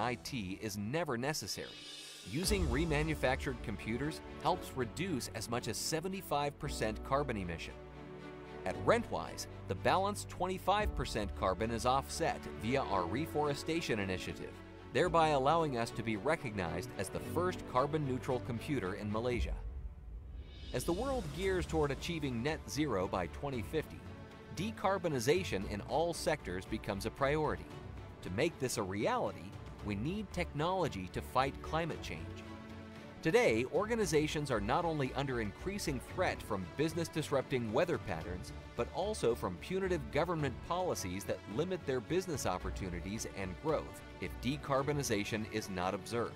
IT is never necessary. Using remanufactured computers helps reduce as much as 75% carbon emission. At Rentwise, the balanced 25% carbon is offset via our reforestation initiative, thereby allowing us to be recognized as the first carbon-neutral computer in Malaysia. As the world gears toward achieving net zero by 2050, decarbonization in all sectors becomes a priority. To make this a reality, we need technology to fight climate change. Today, organizations are not only under increasing threat from business-disrupting weather patterns, but also from punitive government policies that limit their business opportunities and growth if decarbonization is not observed.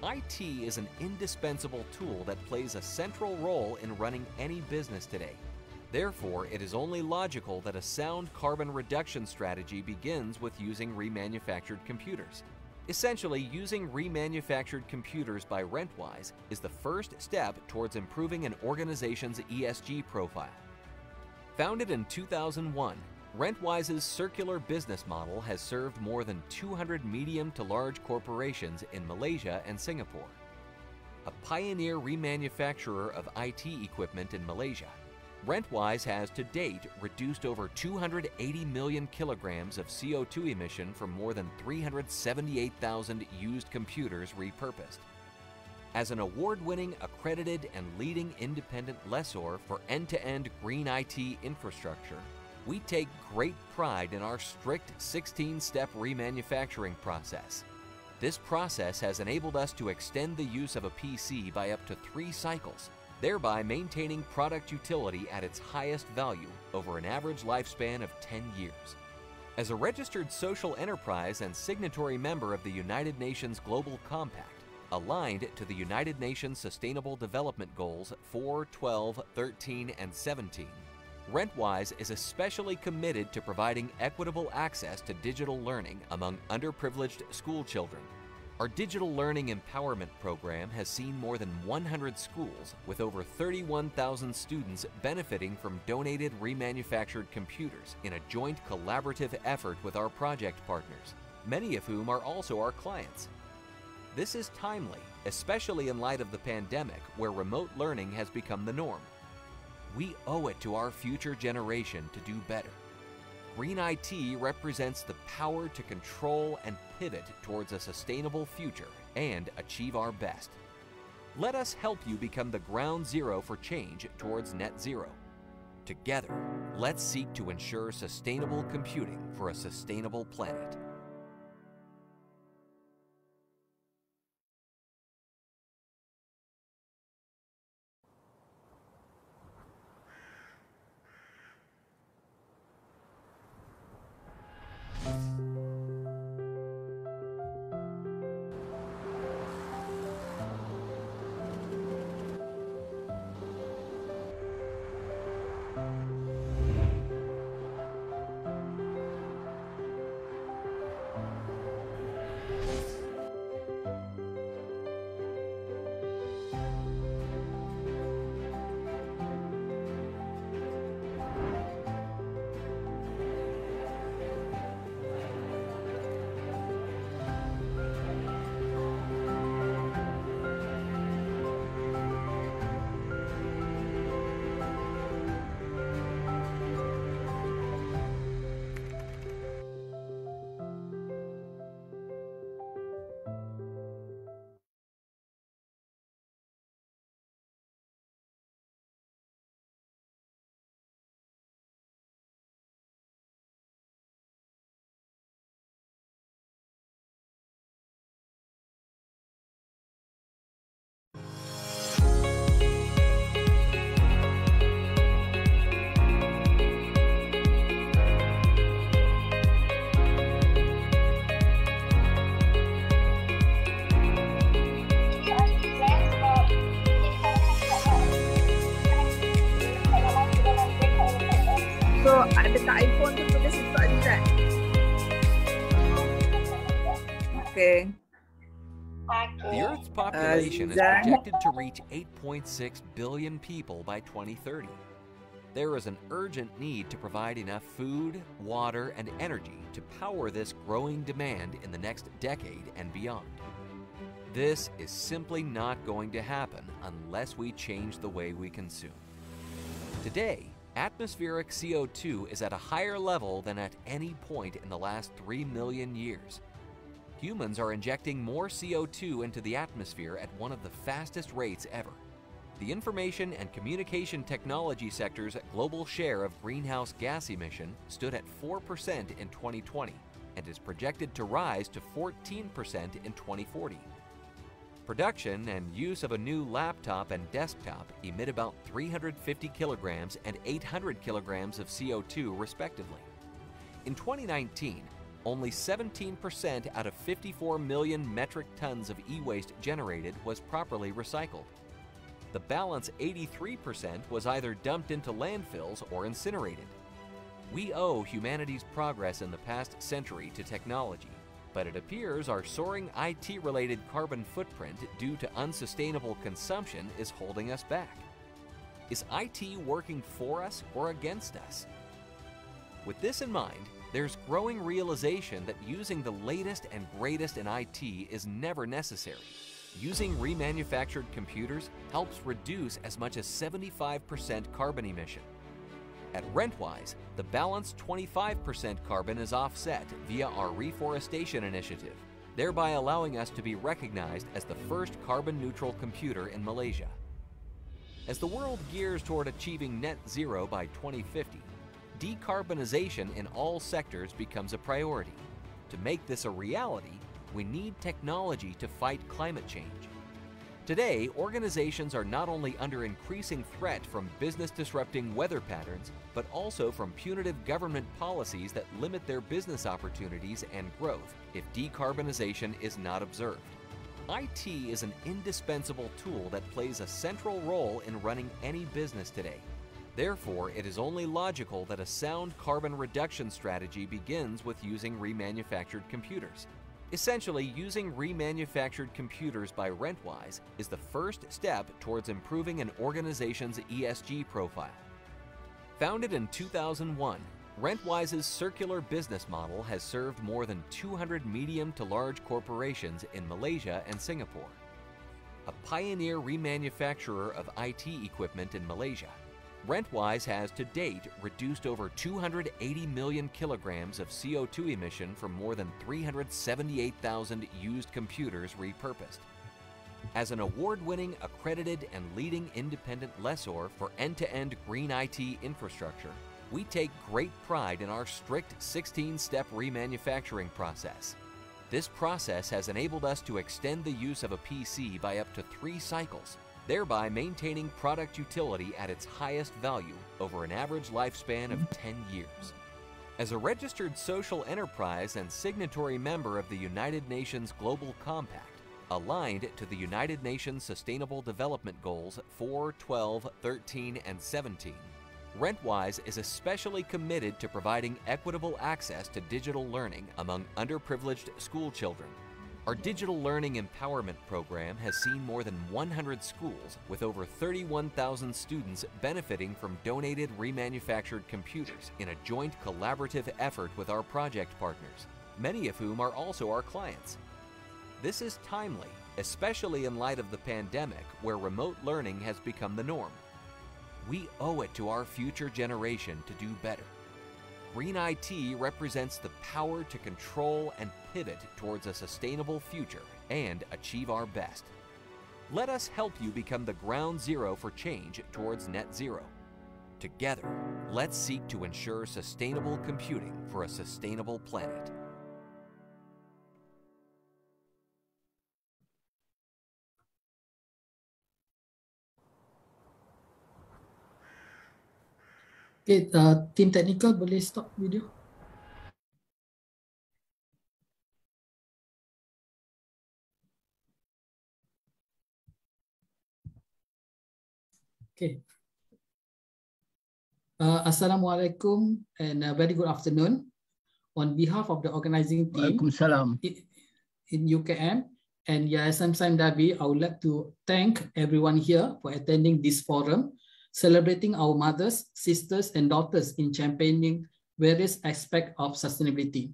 IT is an indispensable tool that plays a central role in running any business today. Therefore, it is only logical that a sound carbon reduction strategy begins with using remanufactured computers. Essentially, using remanufactured computers by Rentwise is the first step towards improving an organization's ESG profile. Founded in 2001, Rentwise's circular business model has served more than 200 medium to large corporations in Malaysia and Singapore. A pioneer remanufacturer of IT equipment in Malaysia, Rentwise has to date reduced over 280 million kilograms of CO2 emission from more than 378,000 used computers repurposed. As an award-winning, accredited, and leading independent lessor for end-to-end green IT infrastructure, we take great pride in our strict 16-step remanufacturing process. This process has enabled us to extend the use of a PC by up to 3 cycles, thereby maintaining product utility at its highest value over an average lifespan of 10 years. As a registered social enterprise and signatory member of the United Nations Global Compact, aligned to the United Nations Sustainable Development Goals 4, 12, 13, and 17, Rentwise is especially committed to providing equitable access to digital learning among underprivileged school children. Our digital learning empowerment program has seen more than 100 schools with over 31,000 students benefiting from donated remanufactured computers in a joint collaborative effort with our project partners, many of whom are also our clients. This is timely, especially in light of the pandemic where remote learning has become the norm. We owe it to our future generation to do better. Green IT represents the power to control and pivot towards a sustainable future and achieve our best. Let us help you become the ground zero for change towards net zero. Together, let's seek to ensure sustainable computing for a sustainable planet. Dekat iPhone tu tulis untuk Azizan. Okay. The Earth's population is projected to reach 8.6 billion people by 2030. There is an urgent need to provide enough food, water, and energy to power this growing demand in the next decade and beyond. This is simply not going to happen unless we change the way we consume. Today, atmospheric CO2 is at a higher level than at any point in the last 3 million years. Humans are injecting more CO2 into the atmosphere at one of the fastest rates ever. The information and communication technology sector's global share of greenhouse gas emission stood at 4% in 2020 and is projected to rise to 14% in 2040. Production and use of a new laptop and desktop emit about 350 kilograms and 800 kilograms of CO2 respectively. In 2019, only 17% out of 54 million metric tons of e-waste generated was properly recycled. The balance 83% was either dumped into landfills or incinerated. We owe humanity's progress in the past century to technology, but it appears our soaring IT-related carbon footprint due to unsustainable consumption is holding us back. Is IT working for us or against us? With this in mind, there's growing realization that using the latest and greatest in IT is never necessary. Using remanufactured computers helps reduce as much as 75% carbon emission. At Rentwise, the balanced 25% carbon is offset via our reforestation initiative, thereby allowing us to be recognized as the first carbon-neutral computer in Malaysia. As the world gears toward achieving net zero by 2050, decarbonization in all sectors becomes a priority. To make this a reality, we need technology to fight climate change. Today, organizations are not only under increasing threat from business-disrupting weather patterns, but also from punitive government policies that limit their business opportunities and growth if decarbonization is not observed. IT is an indispensable tool that plays a central role in running any business today. Therefore, it is only logical that a sound carbon reduction strategy begins with using remanufactured computers. Essentially, using remanufactured computers by Rentwise is the first step towards improving an organization's ESG profile. Founded in 2001, Rentwise's circular business model has served more than 200 medium to large corporations in Malaysia and Singapore. A pioneer remanufacturer of IT equipment in Malaysia, Rentwise has to date reduced over 280 million kilograms of CO2 emission from more than 378,000 used computers repurposed. As an award-winning, accredited, and leading independent lessor for end-to-end green IT infrastructure, we take great pride in our strict 16-step remanufacturing process. This process has enabled us to extend the use of a PC by up to 3 cycles, thereby maintaining product utility at its highest value over an average lifespan of 10 years. As a registered social enterprise and signatory member of the United Nations Global Compact, aligned to the United Nations Sustainable Development Goals 4, 12, 13, and 17, Rentwise is especially committed to providing equitable access to digital learning among underprivileged school children. Our Digital Learning Empowerment Program has seen more than 100 schools with over 31,000 students benefiting from donated remanufactured computers in a joint collaborative effort with our project partners, many of whom are also our clients. This is timely, especially in light of the pandemic where remote learning has become the norm. We owe it to our future generation to do better. Green IT represents the power to control and pivot towards a sustainable future and achieve our best. Let us help you become the ground zero for change towards net zero. Together, let's seek to ensure sustainable computing for a sustainable planet. Okay, team technical boleh stop video. Okay. Assalamualaikum and a very good afternoon. On behalf of the organizing team in UKM and Yayasan Sime Darby, I would like to thank everyone here for attending this forum celebrating our mothers, sisters, and daughters in championing various aspects of sustainability.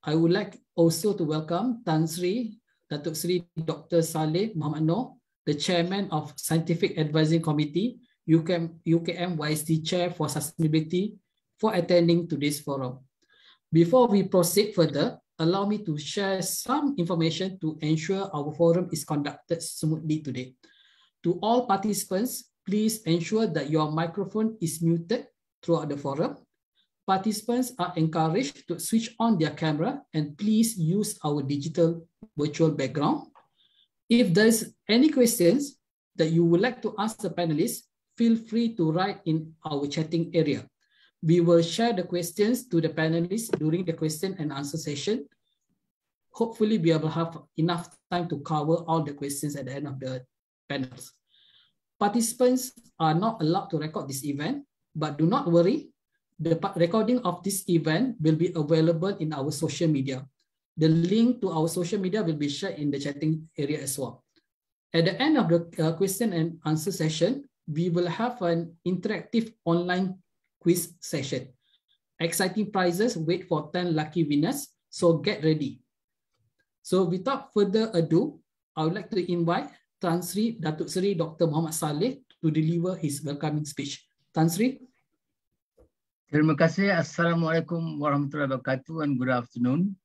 I would like also to welcome Tan Sri, Datuk Sri Dr. Saleh Muhammad Noor, the Chairman of Scientific Advisory Committee, UKM-YSD Chair for Sustainability, for attending today's forum. Before we proceed further, allow me to share some information to ensure our forum is conducted smoothly today. To all participants, please ensure that your microphone is muted throughout the forum. Participants are encouraged to switch on their camera and please use our digital virtual background. If there's any questions that you would like to ask the panelists, feel free to write in our chatting area. We will share the questions to the panelists during the question and answer session. Hopefully, we will have enough time to cover all the questions at the end of the panels. Participants are not allowed to record this event, but do not worry. The recording of this event will be available in our social media. The link to our social media will be shared in the chatting area as well. At the end of the question and answer session, we will have an interactive online quiz session. Exciting prizes wait for 10 lucky winners, so get ready. So without further ado, I would like to invite Tan Sri Datuk Sri Dr. Muhammad Saleh to deliver his welcoming speech. Tan Sri. Terima kasih. Assalamualaikum warahmatullahi wabarakatuh and good afternoon.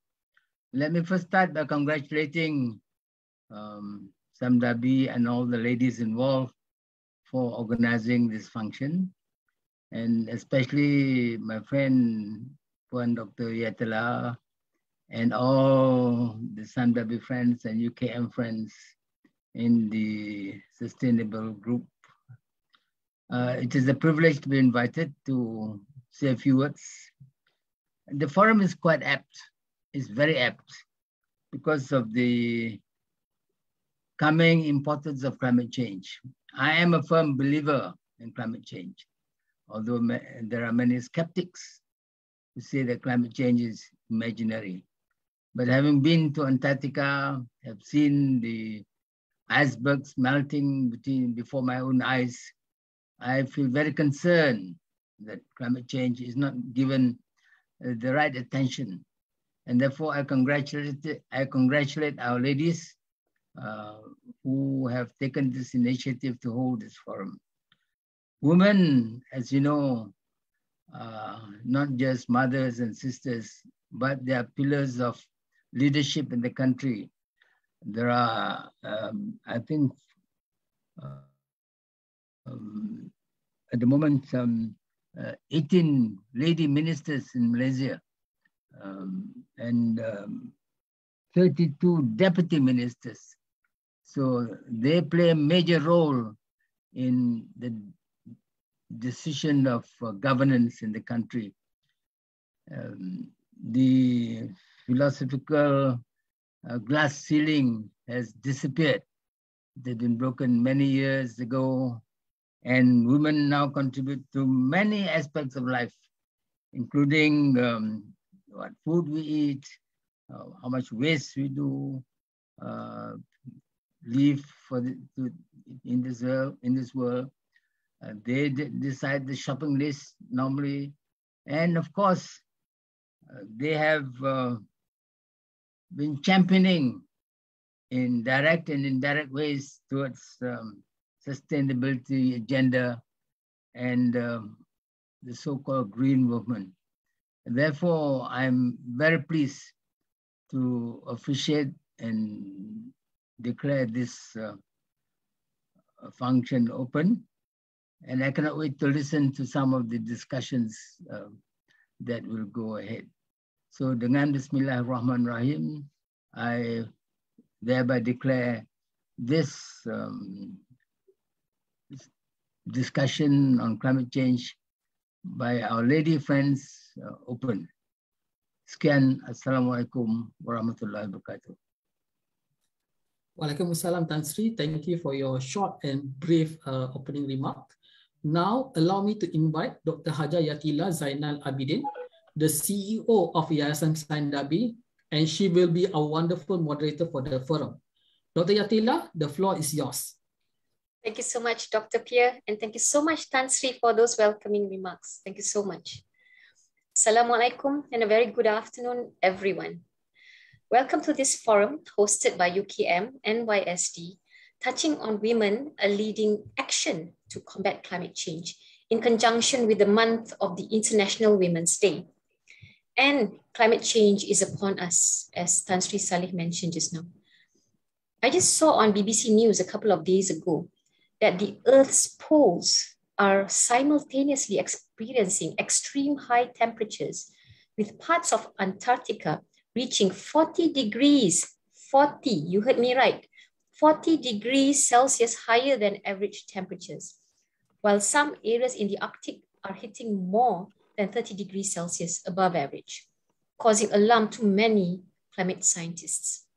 Let me first start by congratulating Sime Darby and all the ladies involved for organizing this function, and especially my friend Puan Dr. Yatela and all the Sime Darby friends and UKM friends in the sustainable group. It is a privilege to be invited to say a few words. The forum is quite apt. It's very apt because of the coming importance of climate change. I am a firm believer in climate change, although there are many skeptics who say that climate change is imaginary. But having been to Antarctica, have seen the icebergs melting before my own eyes, I feel very concerned that climate change is not given the right attention. And therefore, I congratulate our ladies who have taken this initiative to hold this forum. Women, as you know, not just mothers and sisters, but they are pillars of leadership in the country. There are, I think, at the moment, 18 lady ministers in Malaysia and 32 deputy ministers. So they play a major role in the decision of governance in the country. The philosophical glass ceiling has disappeared. It had been broken many years ago, and women now contribute to many aspects of life, including what food we eat, how much waste we do, live in this world. They decide the shopping list normally, and of course, they have been championing in direct and indirect ways towards sustainability agenda and the so-called green movement. Therefore, I'm very pleased to officiate and declare this function open. And I cannot wait to listen to some of the discussions that will go ahead. So dengan Bismillahirrahmanirrahim, I thereby declare this discussion on climate change by our lady friends open. Sekian, Assalamualaikum warahmatullahi wabarakatuh. Waalaikumsalam, Tan Sri. Thank you for your short and brief opening remark. Now, allow me to invite Dr. Haja Yatela Zainal Abidin, the CEO of Yayasan Sime Darby, and she will be a wonderful moderator for the forum. Dr. Yatela, the floor is yours. Thank you so much, Dr. Pierre, and thank you so much, Tan Sri, for those welcoming remarks. Thank you so much. Assalamualaikum and a very good afternoon, everyone. Welcome to this forum hosted by UKM-YSD, touching on women, a leading action to combat climate change in conjunction with the month of the International Women's Day. And climate change is upon us, as Tan Sri Salih mentioned just now. I just saw on BBC News a couple of days ago that the Earth's poles are simultaneously experiencing extreme high temperatures, with parts of Antarctica reaching 40 degrees, 40, you heard me right, 40 degrees Celsius higher than average temperatures, while some areas in the Arctic are hitting more than 30 degrees Celsius above average, causing alarm to many climate scientists.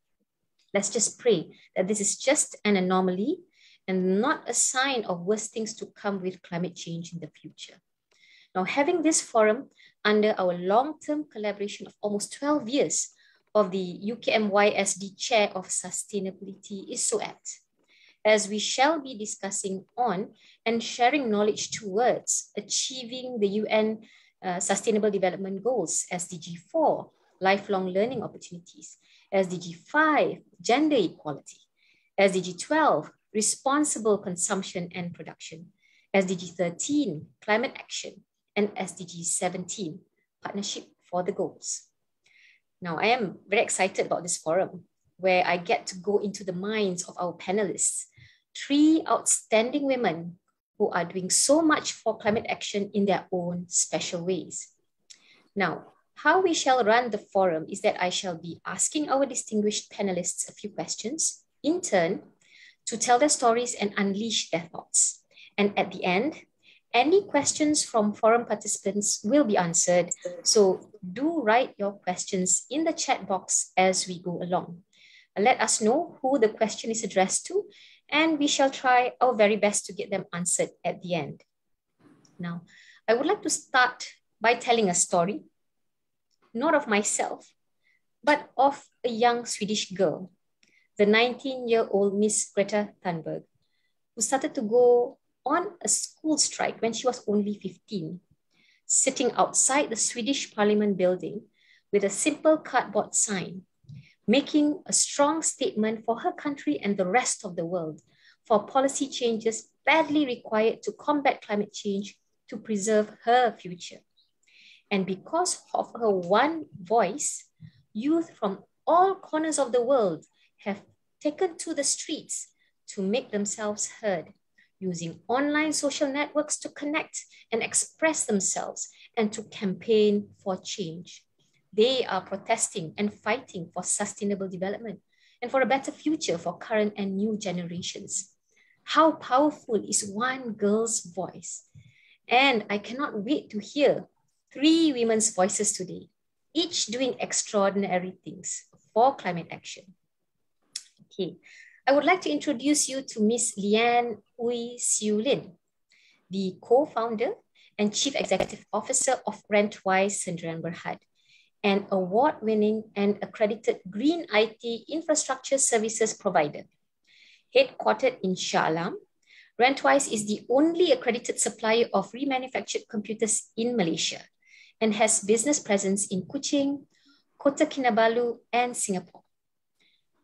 Let's just pray that this is just an anomaly and not a sign of worse things to come with climate change in the future. Now, having this forum under our long-term collaboration of almost 12 years of the UKM-YSD Chair of Sustainability is so apt, as we shall be discussing on and sharing knowledge towards achieving the UN Sustainable Development Goals, SDG 4, lifelong learning opportunities, SDG 5, gender equality, SDG 12, responsible consumption and production, SDG 13, climate action, and SDG 17, partnership for the goals. Now, I am very excited about this forum where I get to go into the minds of our panelists, 3 outstanding women who are doing so much for climate action in their own special ways. Now, how we shall run the forum is that I shall be asking our distinguished panelists a few questions in turn to tell their stories and unleash their thoughts. And at the end, any questions from forum participants will be answered. So do write your questions in the chat box as we go along. Let us know who the question is addressed to, and we shall try our very best to get them answered at the end. Now, I would like to start by telling a story, not of myself, but of a young Swedish girl, the 19-year-old Miss Greta Thunberg, who started to go on a school strike when she was only 15, sitting outside the Swedish Parliament building with a simple cardboard sign, making a strong statement for her country and the rest of the world for policy changes badly required to combat climate change to preserve her future. And because of her one voice, youth from all corners of the world have taken to the streets to make themselves heard, using online social networks to connect and express themselves and to campaign for change. They are protesting and fighting for sustainable development and for a better future for current and new generations. How powerful is one girl's voice? And I cannot wait to hear 3 women's voices today, each doing extraordinary things for climate action. Okay, I would like to introduce you to Miss Leanne Siew, the co-founder and chief executive officer of Rentwise Sdn Bhd, an award-winning and accredited green IT infrastructure services provider. Headquartered in Shah Alam, Rentwise is the only accredited supplier of remanufactured computers in Malaysia and has business presence in Kuching, Kota Kinabalu, and Singapore.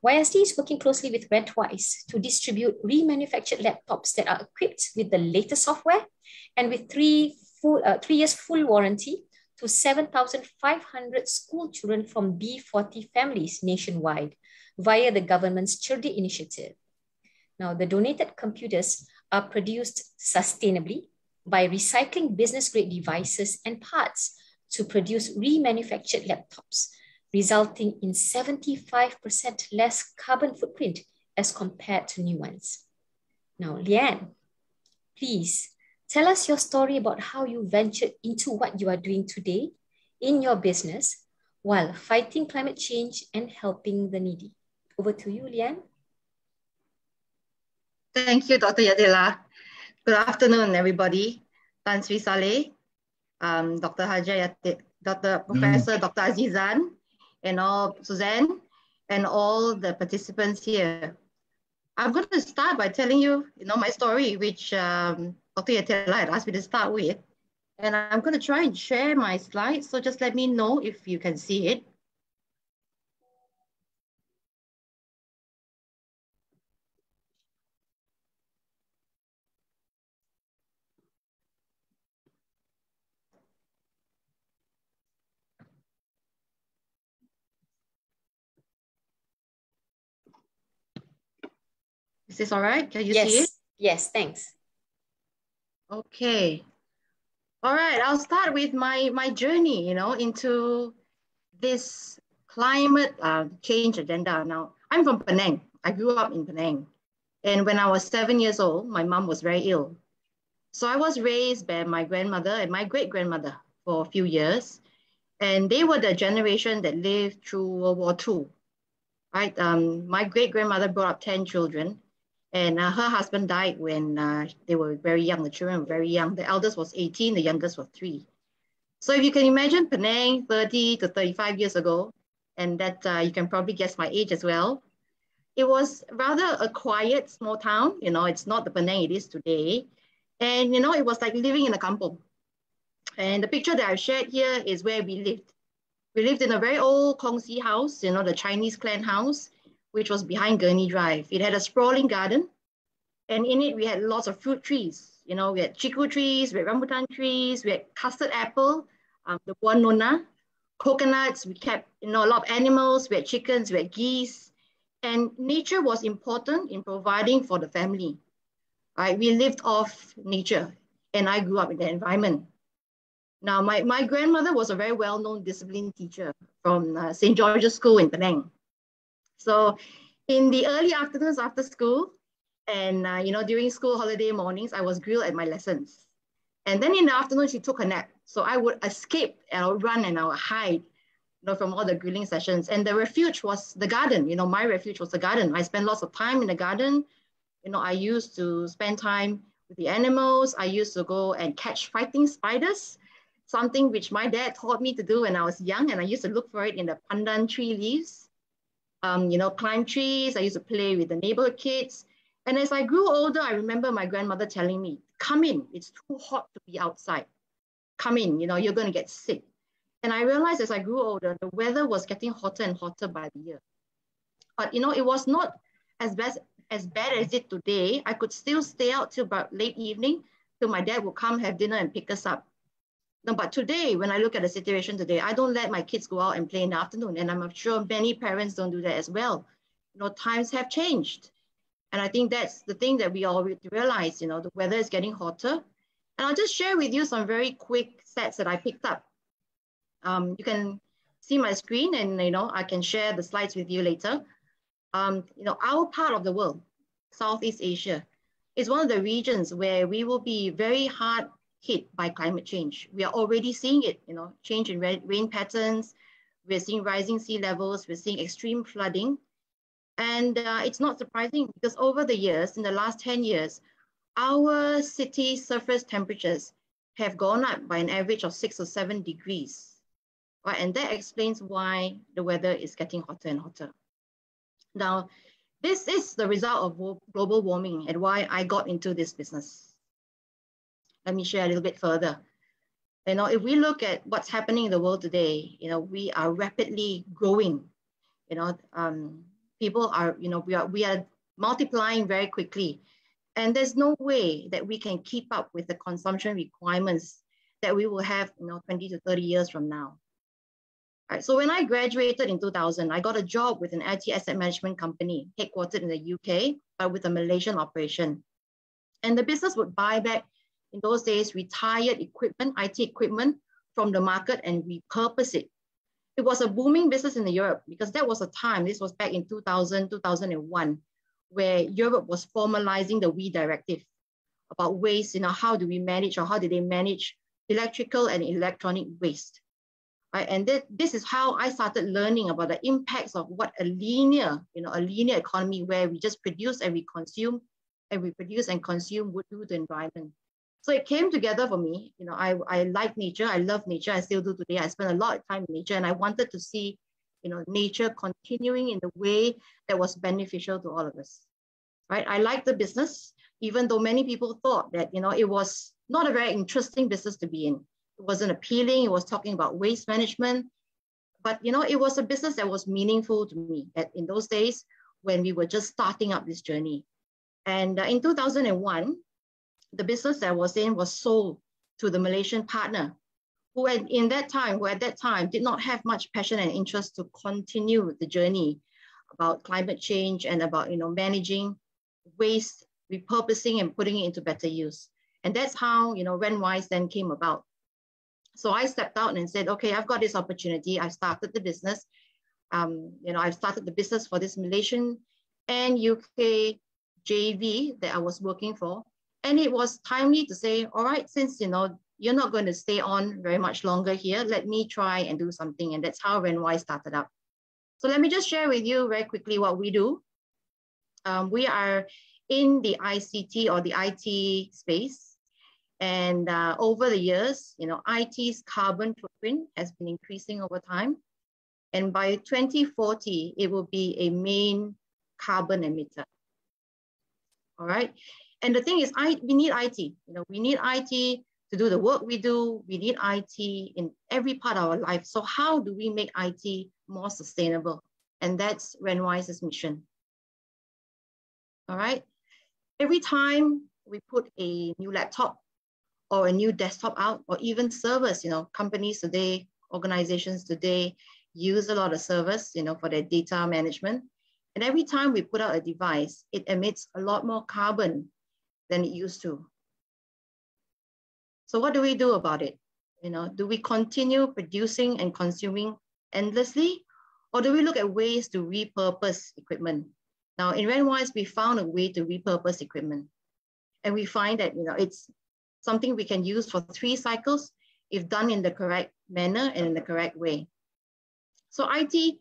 YSD is working closely with Rentwise to distribute remanufactured laptops that are equipped with the latest software and with 3 years full warranty to 7,500 school children from B40 families nationwide via the government's Cerdik initiative. Now, the donated computers are produced sustainably by recycling business-grade devices and parts to produce remanufactured laptops, resulting in 75% less carbon footprint as compared to new ones. Now, Leanne, please tell us your story about how you ventured into what you are doing today in your business while fighting climate change and helping the needy. Over to you, Leanne. Thank you, Dr. Yatela. Good afternoon, everybody. Tan Sri Saleh, Dr. Hajar Yatela, Professor Dr. Azizan, and all Suzanne, and all the participants here. I'm going to start by telling you, my story, which Dr. Yatela had asked me to start with. And I'm going to try and share my slides. So just let me know if you can see it. Is this all right? Can you see it? Yes, thanks. Okay. All right, I'll start with my journey, into this climate change agenda. Now, I'm from Penang. I grew up in Penang. And when I was 7 years old, my mom was very ill. So I was raised by my grandmother and my great-grandmother for a few years. And they were the generation that lived through World War II, right? My great-grandmother brought up 10 children. And her husband died when they were very young. The children were very young. The eldest was 18, the youngest was 3. So if you can imagine Penang 30 to 35 years ago, and that you can probably guess my age as well, it was rather a quiet small town. It's not the Penang it is today. And, it was like living in a kampong. And the picture that I've shared here is where we lived. We lived in a very old Kongsi house, the Chinese clan house, which was behind Gurney Drive. It had a sprawling garden. And in it, we had lots of fruit trees. We had chiku trees, we had rambutan trees, we had custard apple, the buah nona, coconuts. We kept, a lot of animals. We had chickens, we had geese. And nature was important in providing for the family. Right? We lived off nature, and I grew up in that environment. Now, my grandmother was a very well-known discipline teacher from St. George's School in Penang. So in the early afternoons after school, and during school holiday mornings, I was grilled at my lessons. And then in the afternoon, she took a nap. So I would escape and I would run and I would hide from all the grilling sessions. And the refuge was the garden. My refuge was the garden. I spent lots of time in the garden. I used to spend time with the animals. I used to go and catch fighting spiders, something which my dad taught me to do when I was young. And I used to look for it in the pandan tree leaves. Climb trees. I used to play with the neighborhood kids. And as I grew older, I remember my grandmother telling me, come in, it's too hot to be outside. Come in, you're going to get sick. And I realized as I grew older, the weather was getting hotter and hotter by the year. But, it was not as bad as it today. I could still stay out till about late evening till my dad would come have dinner and pick us up. No, but today, when I look at the situation today, I don't let my kids go out and play in the afternoon. And I'm sure many parents don't do that as well. Times have changed. And I think that's the thing that we all realize, the weather is getting hotter. And I'll just share with you some very quick stats that I picked up. You can see my screen and, I can share the slides with you later. Our part of the world, Southeast Asia, is one of the regions where we will be very hard hit by climate change. We are already seeing it, change in rain patterns. We're seeing rising sea levels. We're seeing extreme flooding. And it's not surprising because over the years, in the last 10 years, our city surface temperatures have gone up by an average of 6 or 7 degrees. Right? And that explains why the weather is getting hotter and hotter. Now, this is the result of global warming and why I got into this business. Let me share a little bit further. If we look at what's happening in the world today, we are rapidly growing. People are, we are multiplying very quickly. And there's no way that we can keep up with the consumption requirements that we will have, 20 to 30 years from now. All right, so when I graduated in 2000, I got a job with an IT asset management company headquartered in the UK, but with a Malaysian operation. And the business would buy back, in those days, retired equipment, IT equipment from the market and repurpose it. It was a booming business in Europe because that was a time, this was back in 2000, 2001, where Europe was formalizing the WE directive about waste, how do we manage or how do they manage electrical and electronic waste, right? And this is how I started learning about the impacts of what a linear economy where we just produce and we consume and we produce and consume would do to the environment. So it came together for me. I like nature. I love nature. I still do today. I spend a lot of time in nature, and I wanted to see, nature continuing in the way that was beneficial to all of us. right? I liked the business, even though many people thought that, it was not a very interesting business to be in. It wasn't appealing. It was talking about waste management. But, it was a business that was meaningful to me in those days when we were just starting up this journey. And in 2001, the business that I was in was sold to the Malaysian partner, who at that time did not have much passion and interest to continue the journey about climate change and about managing waste, repurposing and putting it into better use. And that's how Rentwise then came about. So I stepped out and said, okay, I've got this opportunity. I started the business. I've started the business for this Malaysian and UK JV that I was working for. And it was timely to say, all right, since you're not going to stay on very much longer here, let me try and do something. And that's how Rentwise started up. So let me just share with you very quickly what we do. We are in the ICT or the IT space. And over the years, IT's carbon footprint has been increasing over time. And by 2040, it will be a main carbon emitter. All right. And the thing is, we need IT. We need IT to do the work we do. We need IT in every part of our life. So how do we make IT more sustainable? And that's Rentwise's mission. All right. Every time we put a new laptop or a new desktop out, or even servers, companies today, organizations today use a lot of servers, for their data management. And every time we put out a device, it emits a lot more carbon than it used to. So what do we do about it? Do we continue producing and consuming endlessly? Or do we look at ways to repurpose equipment? Now in Rentwise, we found a way to repurpose equipment. And we find that it's something we can use for 3 cycles if done in the correct manner and in the correct way. So IT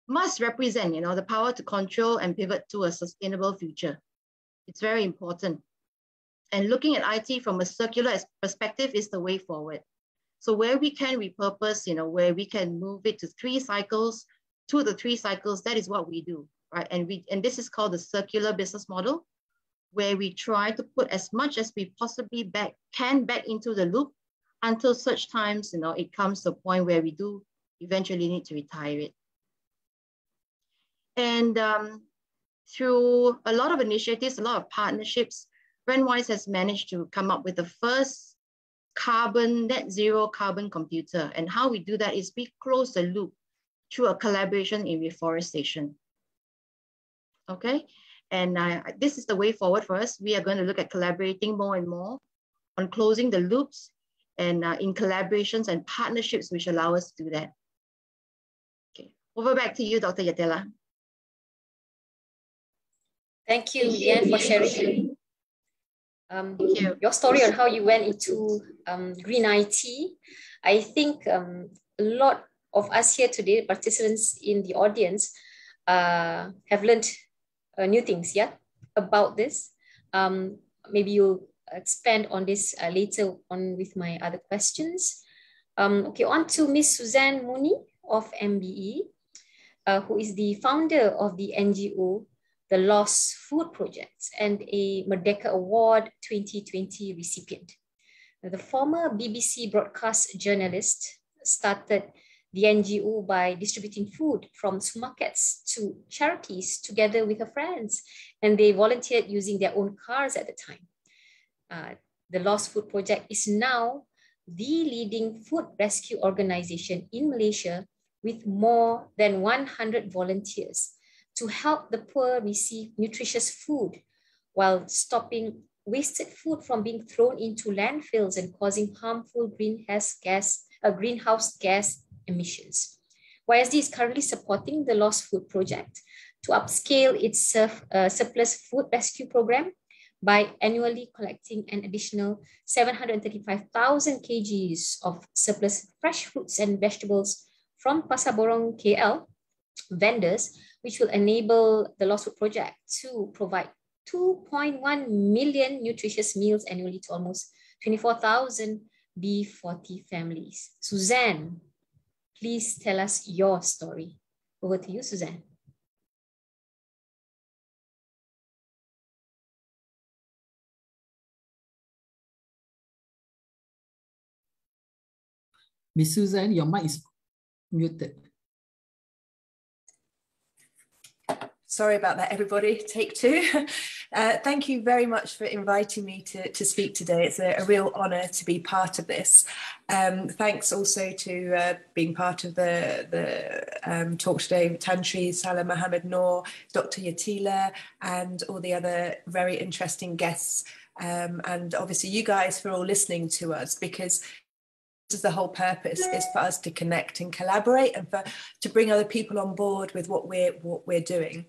must represent the power to control and pivot to a sustainable future. It's very important. And looking at IT from a circular perspective is the way forward. So where we can repurpose, where we can move it to 3 cycles, 2 to 3 cycles, that is what we do, right? And this is called the circular business model, where we try to put as much as we possibly can back into the loop until such times, it comes to a point where we do eventually need to retire it. And through a lot of initiatives, a lot of partnerships, Rentwise has managed to come up with the first net zero carbon computer. And how we do that is we close the loop through a collaboration in reforestation. Okay, and this is the way forward for us. We are going to look at collaborating more and more on closing the loops and in collaborations and partnerships which allow us to do that. Okay, over back to you, Dr. Yatela. Thank you, Leanne, for sharing your story on how you went into green IT. I think a lot of us here today, participants in the audience, have learned new things, about this. Maybe you'll expand on this later on with my other questions. Okay, on to Miss Suzanne Mooney of MBE, who is the founder of the NGO, the Lost Food Project, and a Merdeka Award 2020 recipient. The former BBC broadcast journalist started the NGO by distributing food from supermarkets to charities together with her friends, and they volunteered using their own cars at the time. The Lost Food Project is now the leading food rescue organization in Malaysia with more than 100 volunteers to help the poor receive nutritious food while stopping wasted food from being thrown into landfills and causing harmful greenhouse gas emissions. YSD is currently supporting the Lost Food Project to upscale its surplus food rescue program by annually collecting an additional 735,000 kgs of surplus fresh fruits and vegetables from Pasar Borong KL vendors, which will enable the Lost Food Project to provide 2.1 million nutritious meals annually to almost 24,000 B40 families. Suzanne, please tell us your story. Over to you, Suzanne. Miss Suzanne, your mic is muted. Sorry about that, everybody. Take two. Thank you very much for inviting me to speak today. It's a real honour to be part of this. Thanks also to being part of the talk today, Tantri, Salah Mohammed Noor, Dr. Yatela, and all the other very interesting guests. And obviously you guys for all listening to us, because this is the whole purpose, is for us to connect and collaborate and to bring other people on board with what we're doing.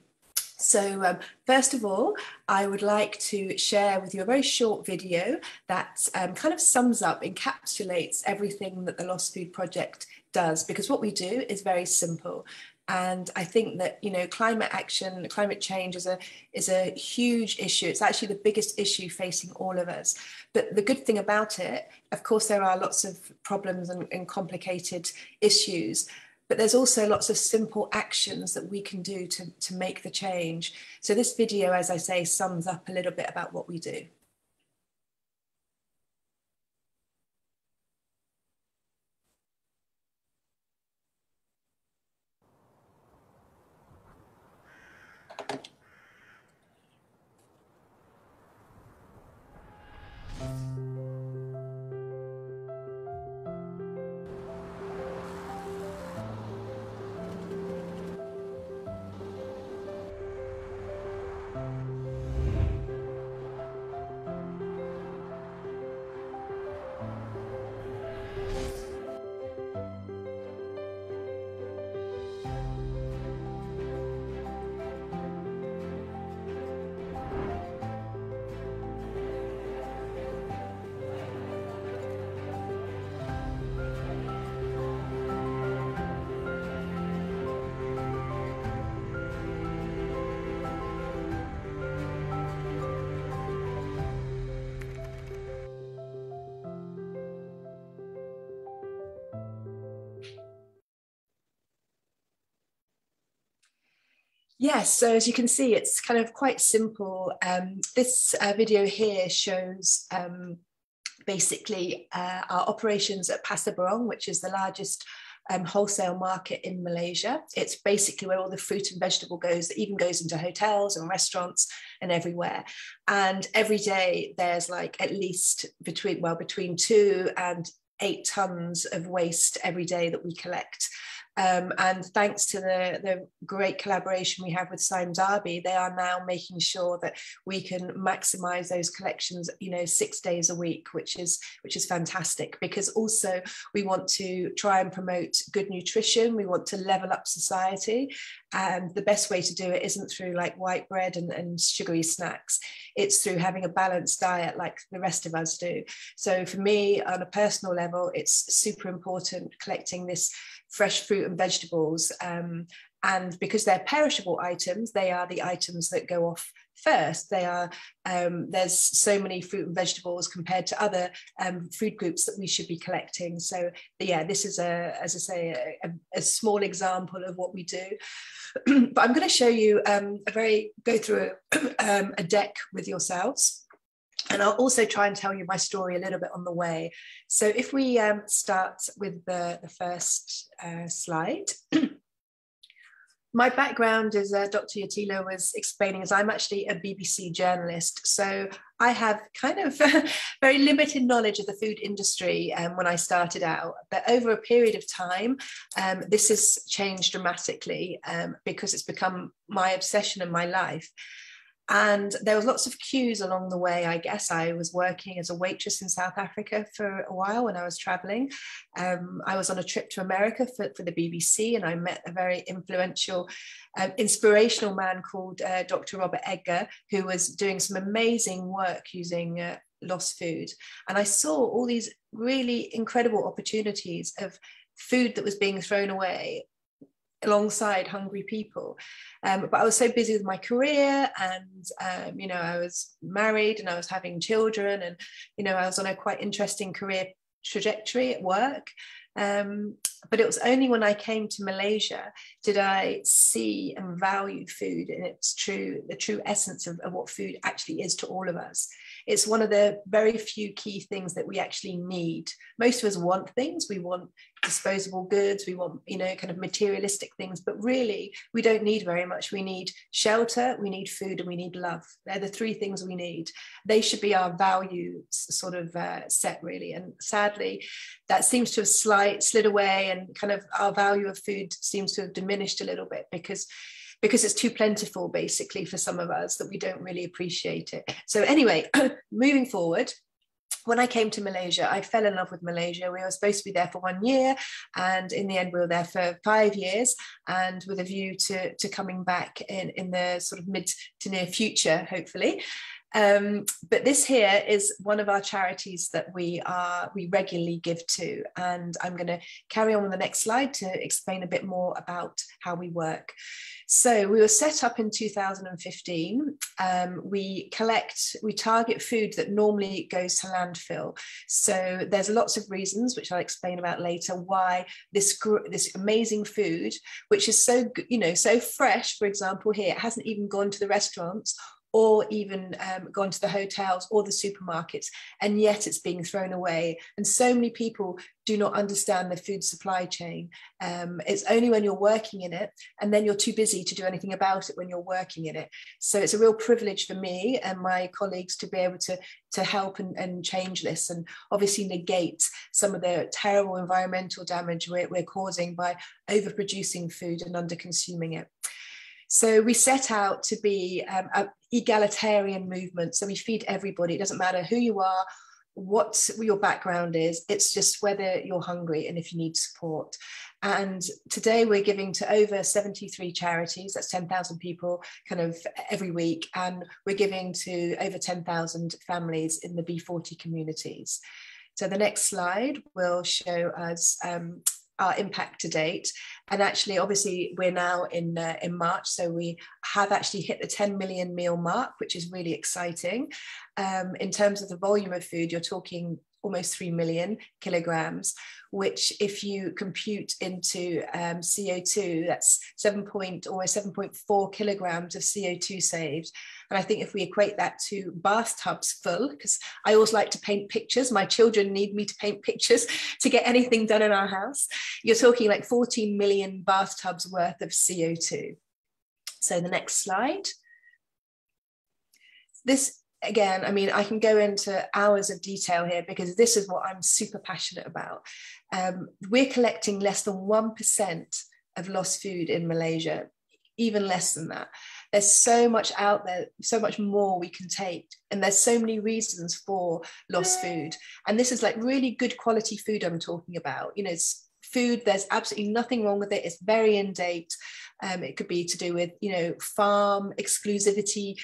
So first of all, I would like to share with you a very short video that kind of sums up, encapsulates everything that the Lost Food Project does, because what we do is very simple. And I think that, you know, climate action, climate change is a huge issue. It's actually the biggest issue facing all of us. But the good thing about it, of course, there are lots of problems and complicated issues, but there's also lots of simple actions that we can do to make the change. So this video, as I say, sums up a little bit about what we do. Yes, so as you can see, it's kind of quite simple. This video here shows basically our operations at Pasar Borong, which is the largest wholesale market in Malaysia. It's basically where all the fruit and vegetable goes, that even goes into hotels and restaurants and everywhere. And every day there's like at least between 2 and 8 tons of waste every day that we collect. And thanks to the great collaboration we have with Sime Darby, they are now making sure that we can maximize those collections, you know, 6 days a week, which is fantastic, because also we want to try and promote good nutrition. We want to level up society, and the best way to do it isn't through like white bread and sugary snacks. It's through having a balanced diet like the rest of us do. So for me, on a personal level, it's super important collecting this fresh fruit and vegetables, and because they're perishable items, they are the items that go off first. They are there's so many fruit and vegetables compared to other food groups that we should be collecting. So yeah, this is as I say, a small example of what we do. But I'm going to show you go through a deck with yourselves. And I'll also try and tell you my story a little bit on the way. So if we start with the first slide. My background, as Dr. Yatela was explaining, is I'm actually a BBC journalist. So I have kind of very limited knowledge of the food industry when I started out. But over a period of time, this has changed dramatically because it's become my obsession in my life. And there was lots of cues along the way, I guess. I was working as a waitress in South Africa for a while when I was traveling. I was on a trip to America for the BBC, and I met a very influential, inspirational man called Dr. Robert Edgar, who was doing some amazing work using lost food. And I saw all these really incredible opportunities of food that was being thrown away alongside hungry people. But I was so busy with my career, and you know, I was married and I was having children, and you know, I was on a quite interesting career trajectory at work. But it was only when I came to Malaysia did I see and value food in the true essence of what food actually is to all of us. It's one of the very few key things that we actually need. Most of us want things. We want disposable goods, we want, you know, kind of materialistic things, but really we don't need very much. We need shelter, we need food, and we need love. They're the three things we need. They should be our value sort of set, really. And sadly, that seems to have slid away, and kind of our value of food seems to have diminished a little bit because it's too plentiful, basically, for some of us, that we don't really appreciate it. So anyway, moving forward, when I came to Malaysia, I fell in love with Malaysia. We were supposed to be there for 1 year, and in the end we were there for 5 years, and with a view to coming back in the sort of mid to near future, hopefully. But this here is one of our charities that we regularly give to, and I'm going to carry on with the next slide to explain a bit more about how we work. So we were set up in 2015. We target food that normally goes to landfill. So there's lots of reasons, which I'll explain about later, why this amazing food, which is so, you know, so fresh, for example, here, it hasn't even gone to the restaurants or even gone to the hotels or the supermarkets, and yet it's being thrown away. And so many people do not understand the food supply chain. It's only when you're working in it, and then you're too busy to do anything about it when you're working in it. So it's a real privilege for me and my colleagues to be able to help and change this, and obviously negate some of the terrible environmental damage we're causing by overproducing food and under-consuming it. So we set out to be an egalitarian movement. So we feed everybody. It doesn't matter who you are, what your background is. It's just whether you're hungry and if you need support. And today we're giving to over 73 charities. That's 10,000 people kind of every week. And we're giving to over 10,000 families in the B40 communities. So the next slide will show us our impact to date. And actually, obviously, we're now in March, so we have actually hit the 10 million meal mark, which is really exciting. In terms of the volume of food, you're talking almost 3 million kilograms, which if you compute into CO2, that's almost 7.4 kilograms of CO2 saved. And I think if we equate that to bathtubs full, because I always like to paint pictures, my children need me to paint pictures to get anything done in our house, you're talking like 14 million bathtubs worth of CO2. So the next slide. This, again, I mean, I can go into hours of detail here because this is what I'm super passionate about. We're collecting less than 1% of lost food in Malaysia, even less than that. There's so much out there, so much more we can take. And there's so many reasons for lost food. And this is like really good quality food I'm talking about. You know, it's food, there's absolutely nothing wrong with it. It's very in date. It could be to do with, you know, farm exclusivity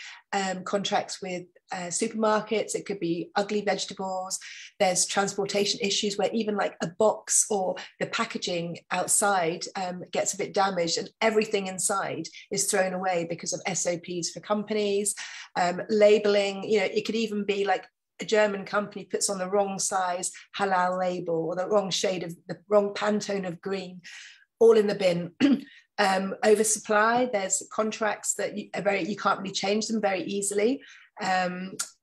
contracts with supermarkets. It could be ugly vegetables. There's transportation issues where even like a box or the packaging outside gets a bit damaged and everything inside is thrown away because of SOPs for companies. Labeling, you know, it could even be like a German company puts on the wrong size halal label or the wrong shade of the wrong Pantone of green, all in the bin. Oversupply, there's contracts that you can't really change them very easily.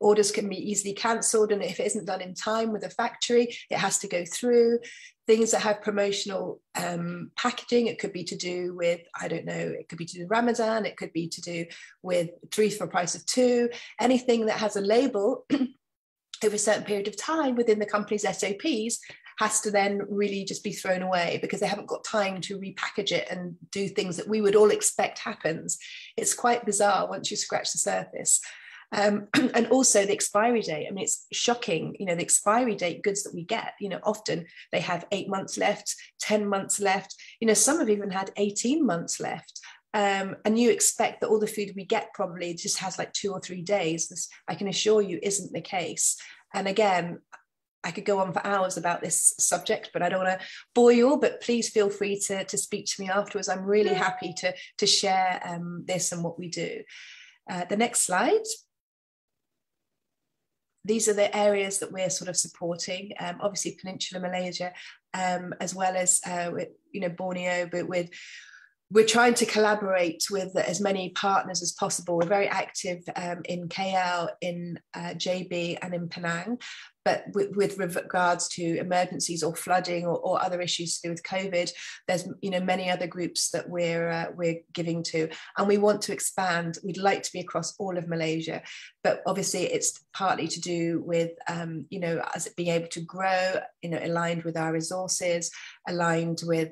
Orders can be easily cancelled, and if it isn't done in time with the factory, it has to go through. Things that have promotional packaging, it could be to do with, I don't know, it could be to do with Ramadan, it could be to do with 3 for a price of 2. Anything that has a label over a certain period of time within the company's SOPs has to then really just be thrown away because they haven't got time to repackage it and do things that we would all expect happens. It's quite bizarre once you scratch the surface. And also the expiry date. I mean, it's shocking, you know, the expiry date goods that we get, you know, often they have 8 months left, 10 months left, you know, some have even had 18 months left. And you expect that all the food we get probably just has like 2 or 3 days. This, I can assure you, isn't the case. And again, I could go on for hours about this subject, but I don't want to bore you all, but please feel free to speak to me afterwards. I'm really happy to share this and what we do. The next slide. These are the areas that we're sort of supporting, obviously Peninsular Malaysia, as well as with, you know, Borneo, but with we're trying to collaborate with as many partners as possible. We're very active in KL, in JB and in Penang, but with regards to emergencies or flooding or other issues to do with COVID, there's many other groups that we're giving to, and we want to expand. We'd like to be across all of Malaysia, but obviously it's partly to do with us being able to grow, aligned with our resources, aligned with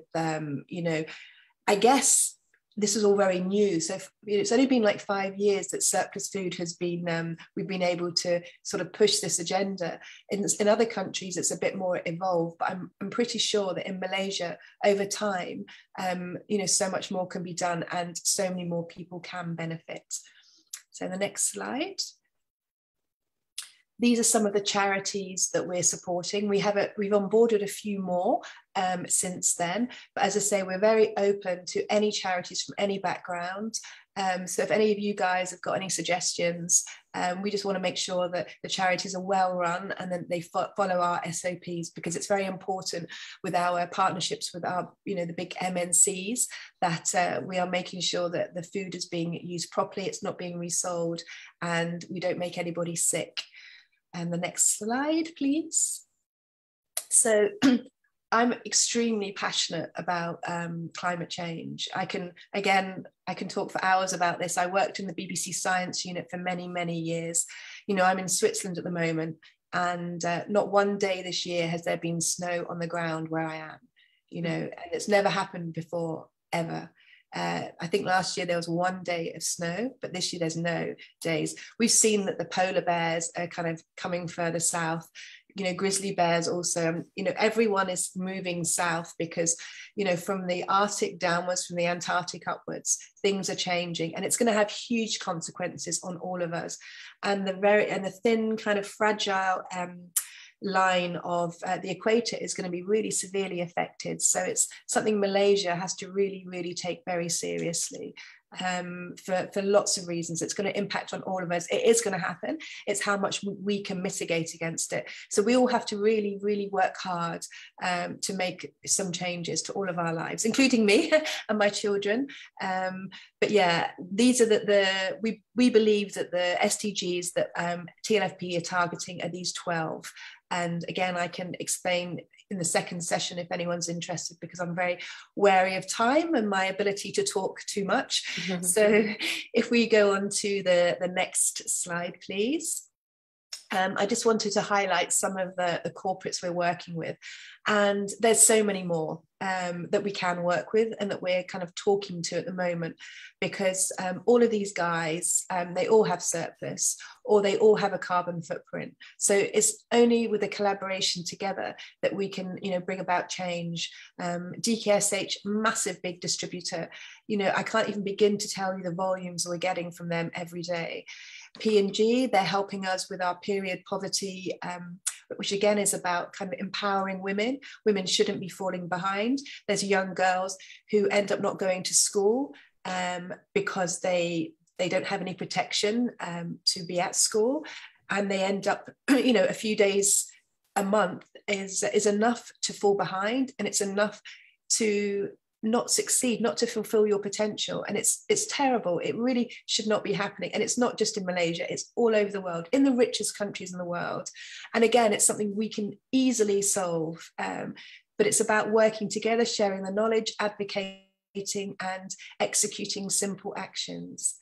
I guess this is all very new. So it's only been like 5 years that surplus food has been, we've been able to sort of push this agenda. In other countries, it's a bit more evolved, but I'm pretty sure that in Malaysia, over time, so much more can be done and so many more people can benefit. So the next slide. These are some of the charities that we're supporting. We've onboarded a few more since then, but as I say, we're very open to any charities from any background. So if any of you guys have got any suggestions, we just want to make sure that the charities are well run and then they follow our SOPs, because it's very important with our partnerships with our, the big MNCs, that we are making sure that the food is being used properly, it's not being resold, and we don't make anybody sick. And the next slide, please. So I'm extremely passionate about climate change. I can talk for hours about this. I worked in the BBC Science Unit for many, many years. I'm in Switzerland at the moment, and not one day this year has there been snow on the ground where I am, and it's never happened before, ever. I think last year there was 1 day of snow, but this year there's no days. We've seen that the polar bears are kind of coming further south, grizzly bears also, everyone is moving south because, from the Arctic downwards, from the Antarctic upwards, things are changing, and it's going to have huge consequences on all of us. And the thin kind of fragile line of the equator is going to be really severely affected. So it's something Malaysia has to really, really take very seriously for lots of reasons. It's going to impact on all of us. It is going to happen. It's how much we can mitigate against it. So we all have to really, really work hard to make some changes to all of our lives, including me and my children. But yeah, these are we believe that the SDGs that TLFP are targeting are these 12. And again, I can explain in the second session if anyone's interested, because I'm very wary of time and my ability to talk too much. So if we go on to the next slide, please. I just wanted to highlight some of the corporates we're working with. And there's so many more that we can work with and that we're kind of talking to at the moment, because all of these guys, they all have surplus or they all have a carbon footprint. So it's only with a collaboration together that we can, bring about change. DKSH, massive big distributor. I can't even begin to tell you the volumes we're getting from them every day. P&G, they're helping us with our period poverty, which again is about kind of empowering women. Women shouldn't be falling behind. There's young girls who end up not going to school because they don't have any protection to be at school, and they end up, a few days a month is enough to fall behind, and it's enough to not succeed, not to fulfill your potential. And it's terrible. It really should not be happening. And it's not just in Malaysia, it's all over the world, in the richest countries in the world. And again, it's something we can easily solve, but it's about working together, sharing the knowledge, advocating and executing simple actions.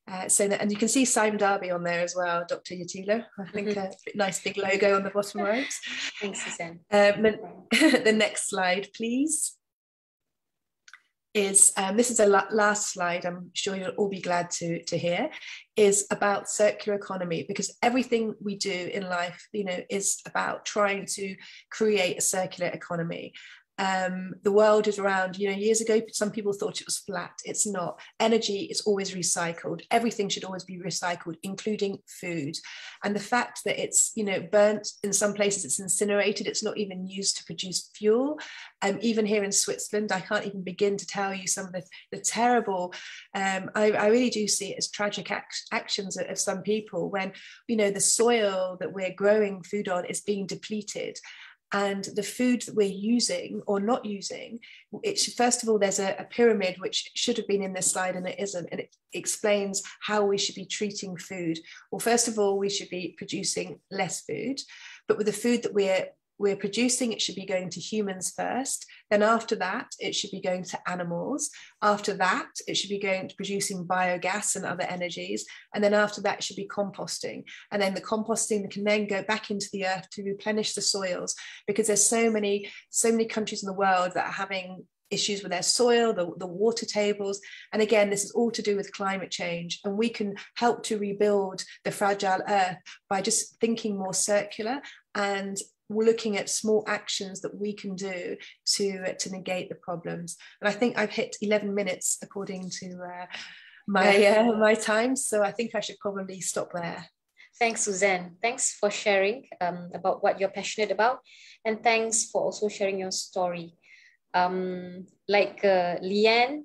And you can see Sime Darby on there as well, Dr. Yatela. I think a nice big logo on the bottom right. Thanks, Suzanne. The next slide, please. This is the last slide, I'm sure you'll all be glad to hear, is about circular economy, because everything we do in life, is about trying to create a circular economy. The world is around, years ago, some people thought it was flat. It's not. Energy is always recycled. Everything should always be recycled, including food. And the fact that it's, burnt, in some places it's incinerated, it's not even used to produce fuel. Even here in Switzerland, I can't even begin to tell you some of the terrible, I really do see it as tragic actions of some people when, the soil that we're growing food on is being depleted. And the food that we're using or not using, it should, first of all, there's a pyramid which should have been in this slide and it isn't, and it explains how we should be treating food. Well, first of all, we should be producing less food, but with the food that we're producing, it should be going to humans first. Then after that, it should be going to animals. After that, it should be going to producing biogas and other energies. And then after that, it should be composting. And then the composting can then go back into the earth to replenish the soils, because there's so many countries in the world that are having issues with their soil, the water tables. And again, this is all to do with climate change. And we can help to rebuild the fragile earth by just thinking more circular and we're looking at small actions that we can do to negate the problems. And I think I've hit 11 minutes according to my time. So I think I should probably stop there. Thanks, Suzanne. Thanks for sharing about what you're passionate about. And thanks for also sharing your story. Like Leanne,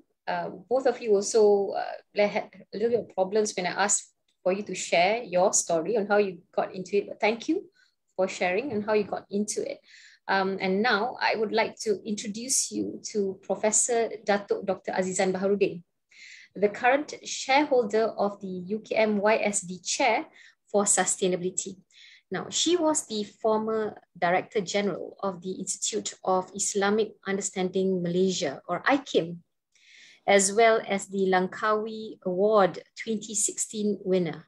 both of you also had a little bit of problems when I asked for you to share your story on how you got into it. But thank you for sharing and how you got into it. And now I would like to introduce you to Professor Datuk Dr. Azizan Baharuddin, the current shareholder of the UKM-YSD Chair for Sustainability. Now, she was the former Director General of the Institute of Islamic Understanding Malaysia, or IKIM, as well as the Langkawi Award 2016 winner.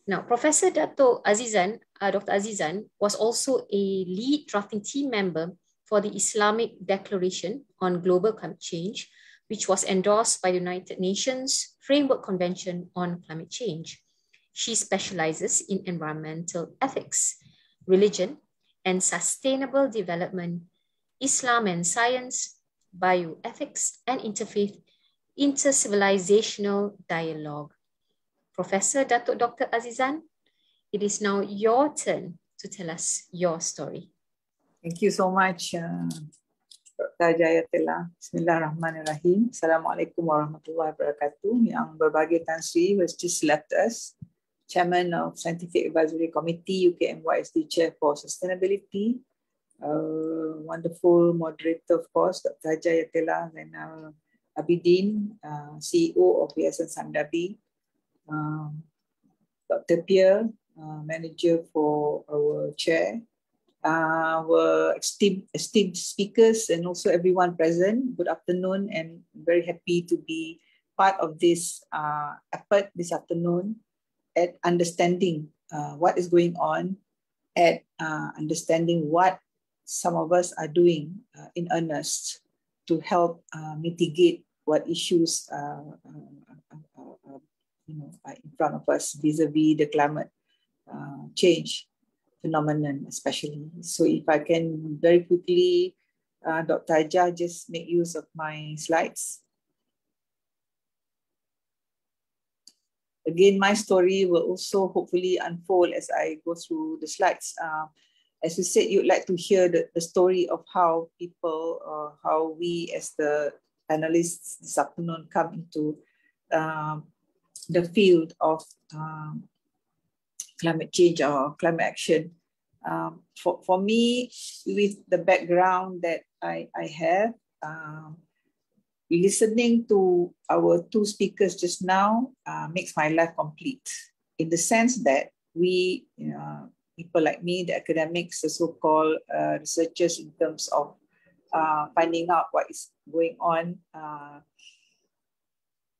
Now, Professor Datuk Azizan, Dr. Azizan was also a lead drafting team member for the Islamic Declaration on Global Climate Change, which was endorsed by the United Nations Framework Convention on Climate Change. She specializes in environmental ethics, religion and sustainable development, Islam and science, bioethics, and interfaith, intercivilizational dialogue. Professor Datuk Dr. Azizan, it is now your turn to tell us your story. Thank you so much, Dr. Yatela. Bismillahirrahmanirrahim. Assalamualaikum warahmatullahi wabarakatuh. Yang berbahagia Tan Sri who has just left us, Chairman of Scientific Advisory Committee, UKM-YSD Chair for Sustainability. Wonderful moderator, of course, Dr. Yatela, Zainal, Abidin, CEO of Yayasan Sime Darby, Dr. Pierre, Manager for our chair, our esteemed speakers, and also everyone present. Good afternoon, and very happy to be part of this effort this afternoon at understanding what is going on, at understanding what some of us are doing in earnest to help mitigate what issues in front of us vis-a-vis the climate change phenomenon, especially. So if I can very quickly, Dr. Ajah, just make use of my slides. Again, my story will also hopefully unfold as I go through the slides. As you said, you'd like to hear the story of how people, how we as the panelists this afternoon come into the field of climate change or climate action. For me, with the background that I have, listening to our two speakers just now makes my life complete, in the sense that we, people like me, the academics, the so-called researchers, in terms of finding out what is going on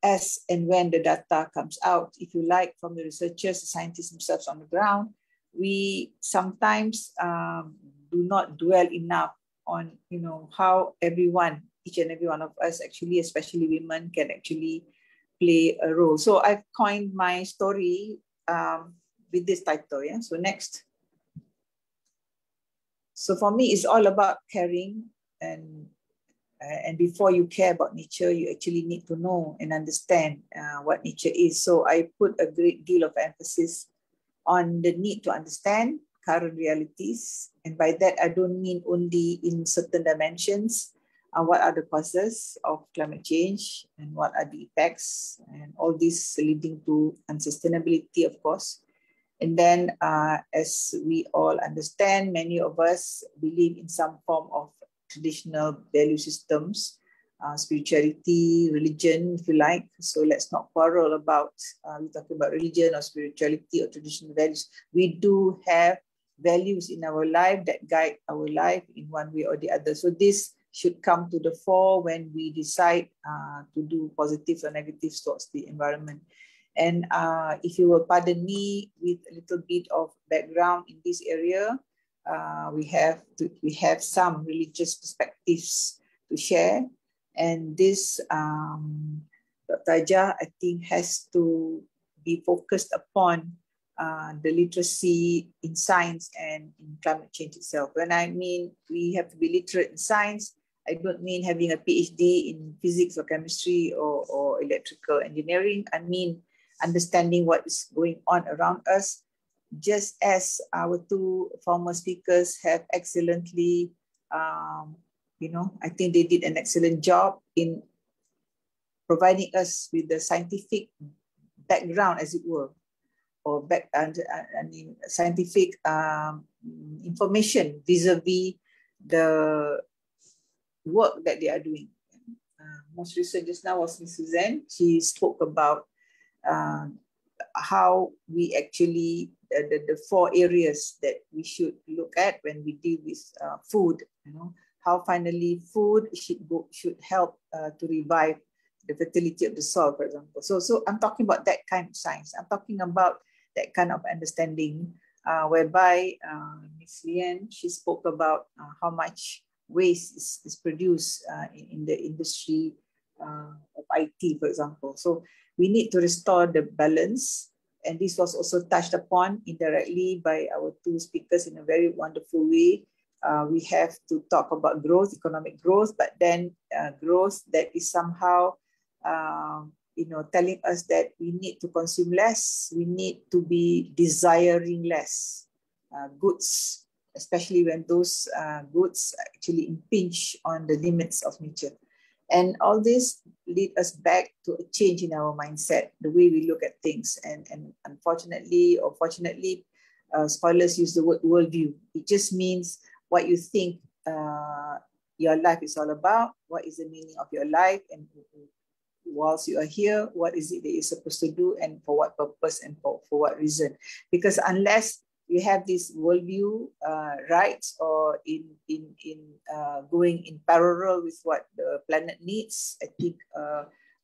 as and when the data comes out, if you like, from the researchers, the scientists themselves on the ground, we sometimes do not dwell enough on, how everyone, each and every one of us, actually, especially women, can actually play a role. So I've coined my story with this title. Yeah. So next. So for me, it's all about caring, and before you care about nature, you actually need to know and understand what nature is. So I put a great deal of emphasis on the need to understand current realities. And by that, I don't mean only in certain dimensions, what are the causes of climate change and what are the effects, and all this leading to unsustainability, of course. And then, as we all understand, many of us believe in some form of traditional value systems, spirituality, religion, if you like. So let's not quarrel about, we're talking about religion or spirituality or traditional values. We do have values in our life that guide our life in one way or the other. So this should come to the fore when we decide to do positives or negatives towards the environment. And if you will pardon me with a little bit of background in this area, we have some religious perspectives to share. And this, Dr. Aja, I think has to be focused upon the literacy in science and in climate change itself. When I mean we have to be literate in science, I don't mean having a PhD in physics or chemistry or electrical engineering. I mean understanding what is going on around us, just as our two former speakers have excellently, I think they did an excellent job in providing us with the scientific background, as it were, or scientific information vis-a-vis the work that they are doing. Most recent just now was Ms. Suzanne. She spoke about how we actually, the 4 areas that we should look at when we deal with food, how finally food should help to revive the fertility of the soil, for example. So I'm talking about that kind of science. I'm talking about that kind of understanding whereby Ms. Leanne, she spoke about how much waste is produced in the industry of IT, for example. So we need to restore the balance. And this was also touched upon indirectly by our two speakers in a very wonderful way. We have to talk about growth, economic growth, but then growth that is somehow, telling us that we need to consume less, we need to be desiring less goods, especially when those goods actually impinge on the limits of nature. And all this lead us back to a change in our mindset, the way we look at things. And unfortunately or fortunately, scholars use the word worldview. It just means what you think your life is all about, what is the meaning of your life, and whilst you are here, what is it that you're supposed to do, and for what purpose, and for what reason. Because unless you have this worldview rights or in going in parallel with what the planet needs, I think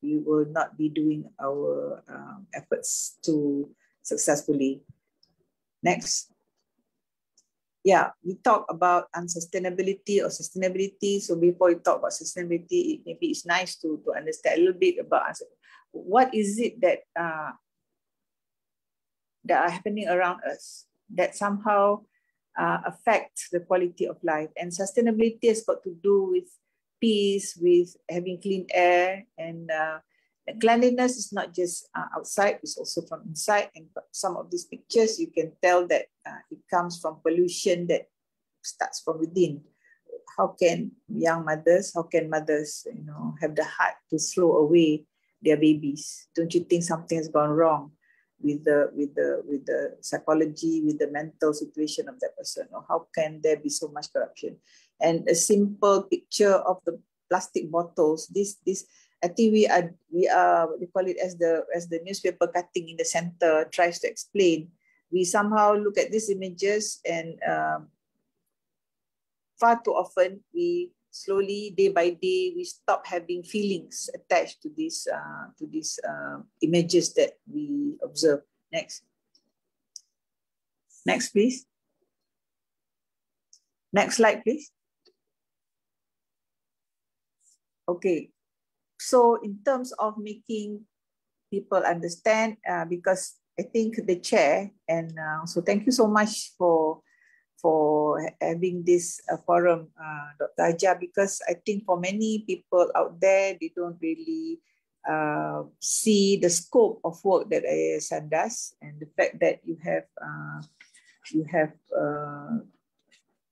we will not be doing our efforts to successfully. Next. Yeah, we talk about unsustainability or sustainability. So before we talk about sustainability, maybe it's nice to understand a little bit about what is it that are happening around us that somehow affect the quality of life. And sustainability has got to do with peace, with having clean air, and cleanliness is not just outside, it's also from inside. And some of these pictures, you can tell that it comes from pollution that starts from within. How can young mothers, how can mothers, have the heart to throw away their babies? Don't you think something has gone wrong with the psychology, with the mental situation of that person? Or how can there be so much corruption? And a simple picture of the plastic bottles, this I think we are what they call it, as the newspaper cutting in the center tries to explain. We somehow look at these images and far too often we slowly, day by day, we stop having feelings attached to these images that we observe. Next. Next, please. Next slide, please. Okay. So in terms of making people understand, because I think the chair, and so thank you so much for having this forum, Dr. Aja, because I think for many people out there, they don't really see the scope of work that Yayasan does, and the fact that you have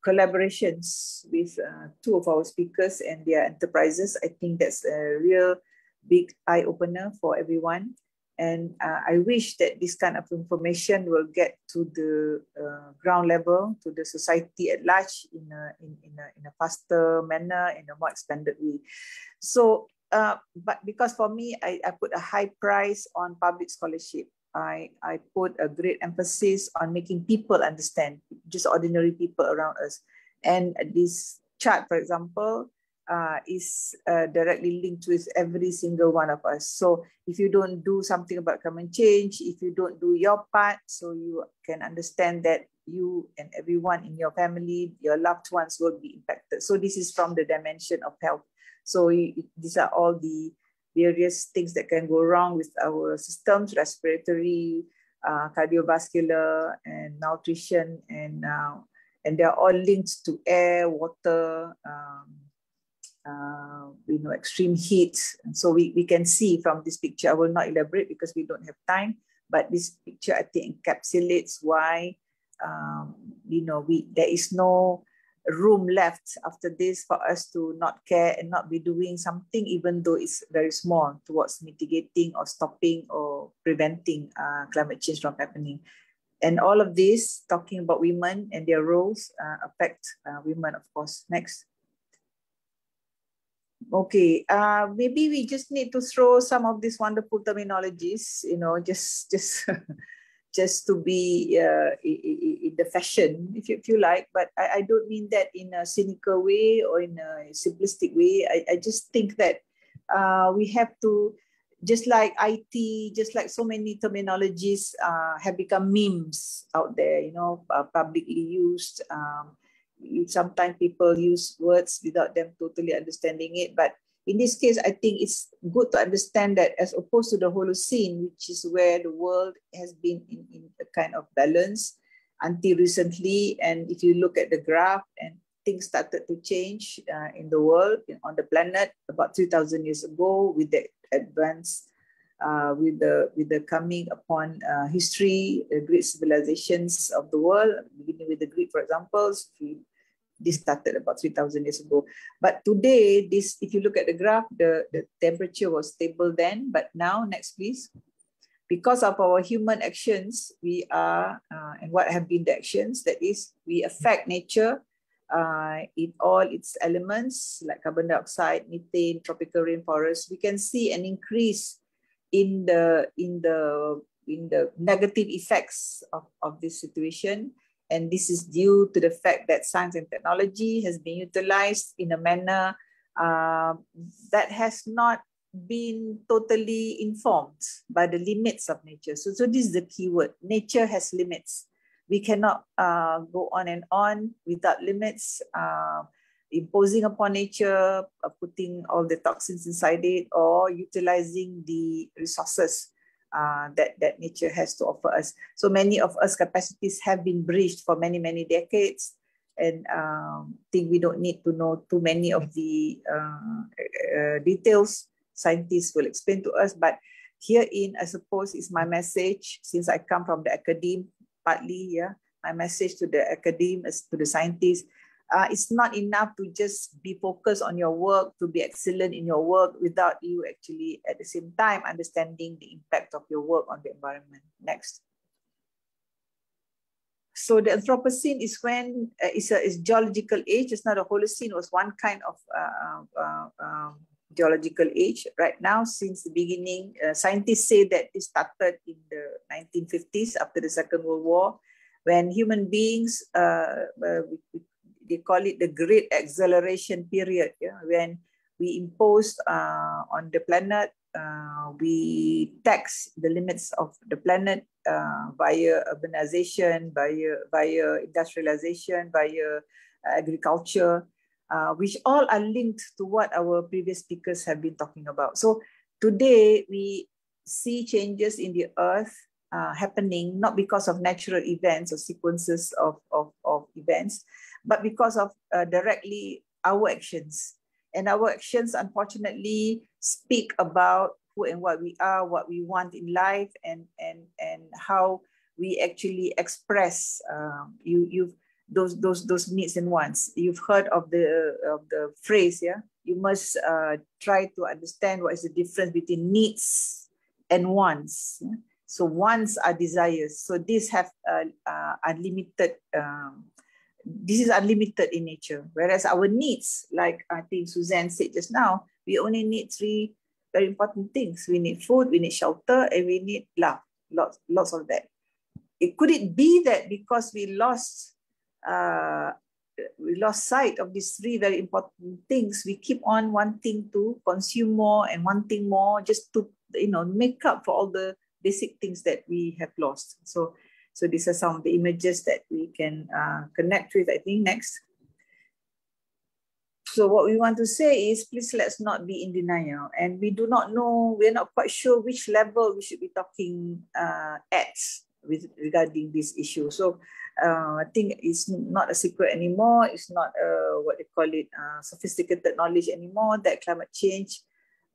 collaborations with two of our speakers and their enterprises. I think that's a real big eye-opener for everyone. And I wish that this kind of information will get to the ground level, to the society at large in a faster manner, in a more expanded way. So, but because for me, I put a high price on public scholarship. I put a great emphasis on making people understand, just ordinary people around us. And this chart, for example, is directly linked with every single one of us. So if you don't do something about climate change, if you don't do your part, so you can understand that you and everyone in your family, your loved ones will be impacted. So this is from the dimension of health. So these are all the various things that can go wrong with our systems, respiratory, cardiovascular, and nutrition, and they're all linked to air, water, extreme heat. And so we can see from this picture, I will not elaborate because we don't have time, but this picture I think encapsulates why there is no room left after this for us to not care and not be doing something, even though it's very small, towards mitigating or stopping or preventing climate change from happening. And all of this, talking about women and their roles, affect women, of course. Next. Okay, maybe we just need to throw some of these wonderful terminologies, just to be in the fashion, if you like. But I don't mean that in a cynical way or in a simplistic way. I just think that we have to, just like IT, just like so many terminologies have become memes out there, publicly used. Sometimes people use words without them totally understanding it. But in this case, I think it's good to understand that as opposed to the Holocene, which is where the world has been in a kind of balance until recently. And if you look at the graph, and things started to change in the world, on the planet, about 3,000 years ago, with the advance, with the coming upon history, the great civilizations of the world, beginning with the Greek, for example. This started about 3,000 years ago. But today, if you look at the graph, the temperature was stable then, but now, next please. Because of our human actions, we are, and what have been the actions, that is, we affect nature in all its elements, like carbon dioxide, methane, tropical rainforests. We can see an increase in the negative effects of this situation. And this is due to the fact that science and technology has been utilized in a manner that has not been totally informed by the limits of nature. So this is the key word. Nature has limits. We cannot go on and on without limits, imposing upon nature, putting all the toxins inside it, or utilizing the resources that nature has to offer us. So many of us capacities have been breached for many, many decades. And I think we don't need to know too many of the details. Scientists will explain to us. But herein, I suppose, is my message, since I come from the academe, partly, my message to the academe, to the scientists. It's not enough to just be focused on your work, to be excellent in your work, without you actually at the same time understanding the impact of your work on the environment. Next. So the Anthropocene is when it's a geological age. It's not a Holocene. It was one kind of geological age. Right now, since the beginning, scientists say that it started in the 1950s after the Second World War, when human beings, they call it the Great Acceleration Period, when we imposed on the planet, we tax the limits of the planet via urbanization, via industrialization, via agriculture, which all are linked to what our previous speakers have been talking about. So today we see changes in the earth happening, not because of natural events or sequences of events, but because of directly our actions. And our actions, unfortunately, speak about who and what we are, what we want in life, and how we actually express those needs and wants. You've heard of the phrase, you must try to understand what is the difference between needs and wants. Yeah? So wants are desires. So these have unlimited. This is unlimited in nature. Whereas our needs, like I think Suzanne said just now, we only need 3 very important things. We need food, we need shelter, and we need love. Lots of that. Could it be that because we lost sight of these 3 very important things, we keep on wanting to consume more and wanting more just to make up for all the basic things that we have lost. So these are some of the images that we can connect with, I think. Next. So what we want to say is, please let's not be in denial. And we do not know, we're not quite sure which level we should be talking at regarding this issue. So I think it's not a secret anymore. It's not what they call it, sophisticated knowledge anymore, that climate change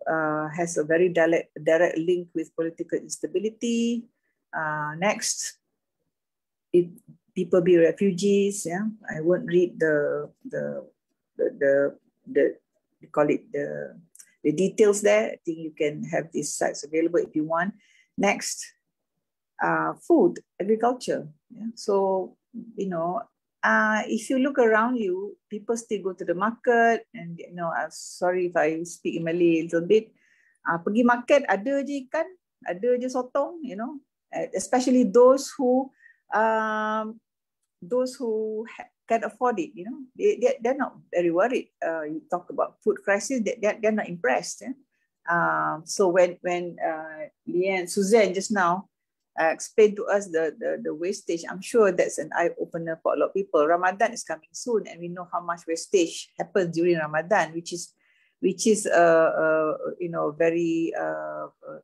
has a very direct link with political instability. Next. If people be refugees, yeah, I won't read the details there. I think you can have these sites available if you want. Next, food, agriculture. Yeah? So if you look around you, people still go to the market, and I'm sorry if I speak in Malay a little bit. Pergi market ada je ikan, ada je sotong, especially those who can afford it, they're not very worried. You talk about food crisis, they're not impressed. So when Leanne, Suzanne just now explained to us the wastage, I'm sure that's an eye opener for a lot of people. Ramadan is coming soon, and we know how much wastage happens during Ramadan, which is very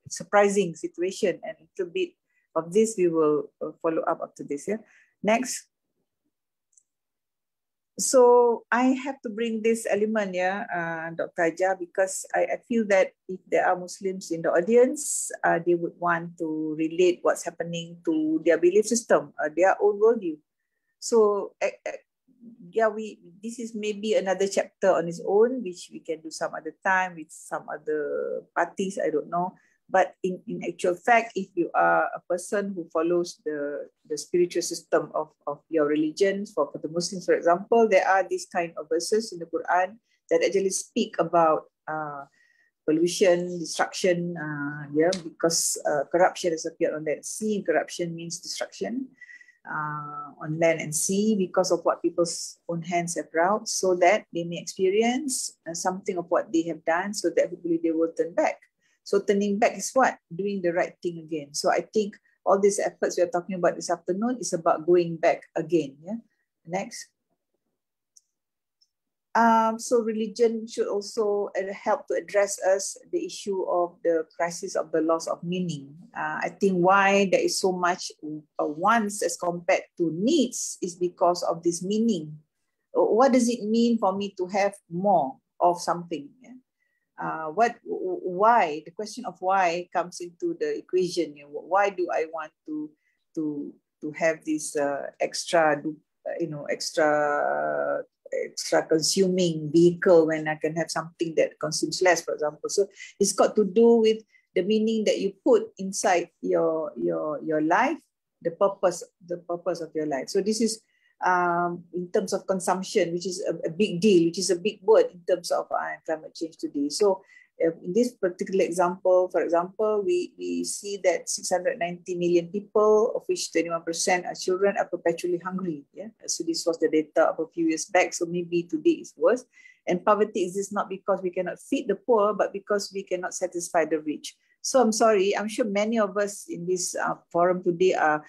surprising situation, and a little bit of this we will follow up after this. Yeah. Next. So I have to bring this element, Dr. Aja, because I feel that if there are Muslims in the audience, they would want to relate what's happening to their belief system, their own worldview. So this is maybe another chapter on its own, which we can do some other time with some other parties, I don't know. But in actual fact, if you are a person who follows the spiritual system of your religion, for the Muslims, for example, there are these kind of verses in the Quran that actually speak about pollution, destruction, because corruption has appeared on land and sea. Corruption means destruction on land and sea because of what people's own hands have wrought, so that they may experience something of what they have done, so that hopefully they will turn back. So turning back is what? Doing the right thing again. So I think all these efforts we are talking about this afternoon is about going back again. Yeah. Next. So religion should also help to address us the issue of the crisis of the loss of meaning. I think why there is so much wants as compared to needs is because of this meaning. What does it mean for me to have more of something? Yeah? Why? The question of why comes into the equation. Why do I want to have this extra consuming vehicle when I can have something that consumes less, for example? So it's got to do with the meaning that you put inside your life, the purpose of your life. So this is in terms of consumption, which is a big deal, which is a big word in terms of climate change today. So in this particular example, for example, we see that 690 million people, of which 21% are children, are perpetually hungry. Yeah? So this was the data of a few years back. So maybe today is worse. And poverty exists not because we cannot feed the poor, but because we cannot satisfy the rich. So I'm sorry, I'm sure many of us in this forum today are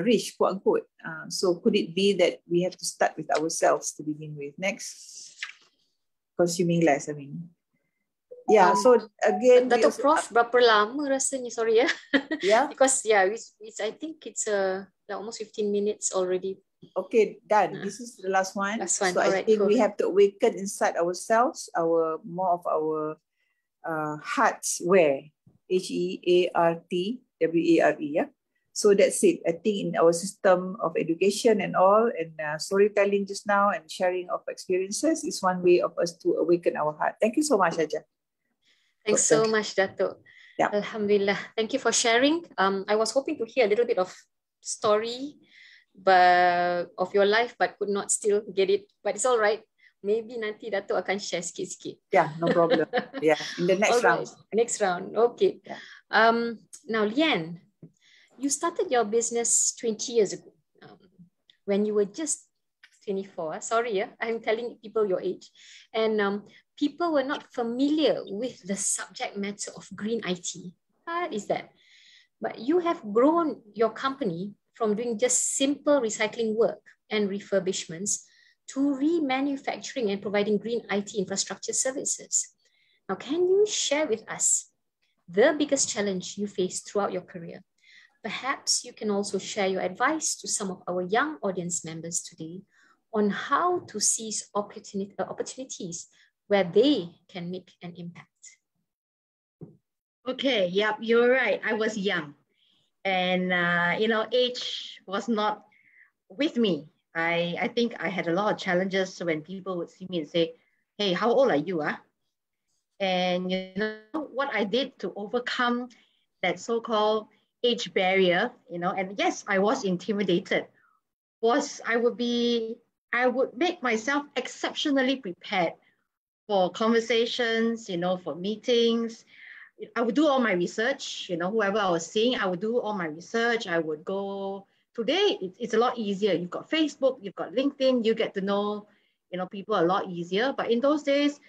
rich, quote unquote. So could it be that we have to start with ourselves to begin with? Next. Consuming less, I mean. Yeah, so again, Datuk Prof, berapa lama rasanya, sorry ya? Yeah. Because I think it's almost 15 minutes already. Okay, done. This is the last one. Last one. So I think we have to awaken inside ourselves, more of our hearts where, HEARTWARE, yeah. So that's it. I think in our system of education and all, and storytelling just now and sharing of experiences is one way of us to awaken our heart. Thank you so much, Aja. Thanks so much, Datuk. Yeah. Alhamdulillah. Thank you for sharing. I was hoping to hear a little bit of story of your life, but could not still get it. But it's all right. Maybe nanti Datuk akan share sikit-sikit. Yeah, no problem. Yeah, in the next round. Next round. Okay. Yeah. Now, Leanne, you started your business 20 years ago when you were just 24. Sorry, I'm telling people your age. And people were not familiar with the subject matter of green IT. What is that? But you have grown your company from doing just simple recycling work and refurbishments to remanufacturing and providing green IT infrastructure services. Now, can you share with us the biggest challenge you faced throughout your career? Perhaps you can also share your advice to some of our young audience members today on how to seize opportunities where they can make an impact. Okay, yep, you're right. I was young, and age was not with me. I think I had a lot of challenges when people would see me and say, "Hey, how old are you?" And what I did to overcome that so-called age barrier, and yes, I was intimidated, was I would make myself exceptionally prepared for conversations, for meetings. I would do all my research, whoever I was seeing, I would do all my research. I would go, today it's a lot easier. You've got Facebook, you've got LinkedIn, you get to know, people a lot easier. But in those days,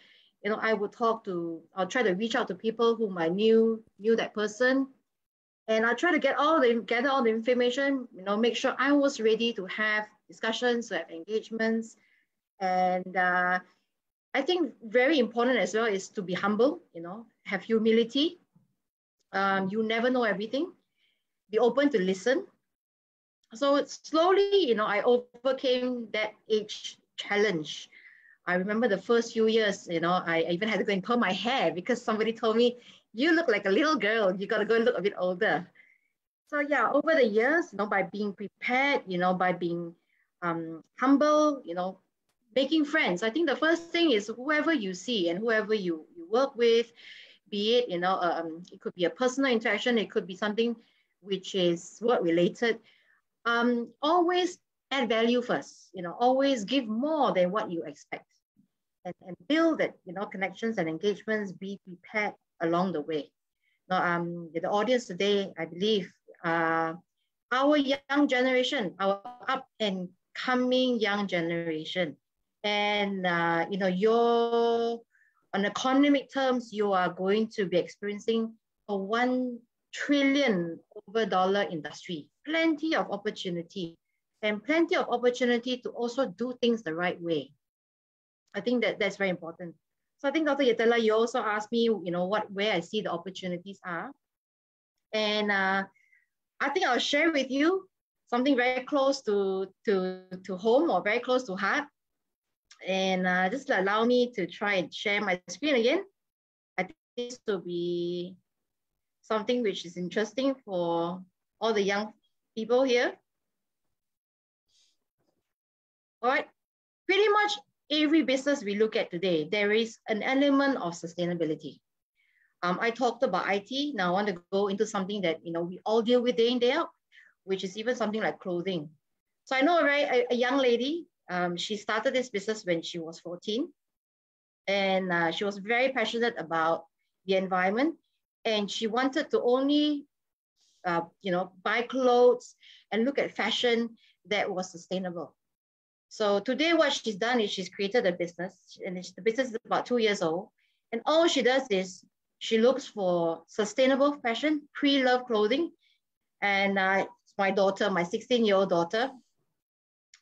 I'll try to reach out to people whom I knew that person. And I try to gather all the information, make sure I was ready to have discussions, to have engagements. And I think very important as well is to be humble, have humility. You never know everything. Be open to listen. So slowly, I overcame that age challenge. I remember the first few years, I even had to go and curl my hair because somebody told me, "You look like a little girl. You got to go and look a bit older." So yeah, over the years, by being prepared, by being humble, making friends. I think the first thing is whoever you see and whoever you work with, be it, it could be a personal interaction, it could be something which is work related. Always add value first, always give more than what you expect. And build that, connections and engagements, be prepared along the way. Now, the audience today, I believe, our young generation, our up and coming young generation, and you're on economic terms, you are going to be experiencing a $1 trillion industry, plenty of opportunity, and plenty of opportunity to also do things the right way. I think that's very important. So I think, Dr. Yatela, you also asked me, where I see the opportunities are. And I think I'll share with you something very close to home or very close to heart. And just allow me to try and share my screen again. I think this will be something which is interesting for all the young people here. All right, pretty much every business we look at today, there is an element of sustainability. I talked about IT. Now I want to go into something that we all deal with day in, day out, which is even something like clothing. So I know a young lady. She started this business when she was 14, and she was very passionate about the environment, and she wanted to only, buy clothes and look at fashion that was sustainable. So today what she's done is she's created a business, and the business is about 2 years old. And all she does is she looks for sustainable fashion, pre-loved clothing. And it's my daughter, my 16-year-old daughter.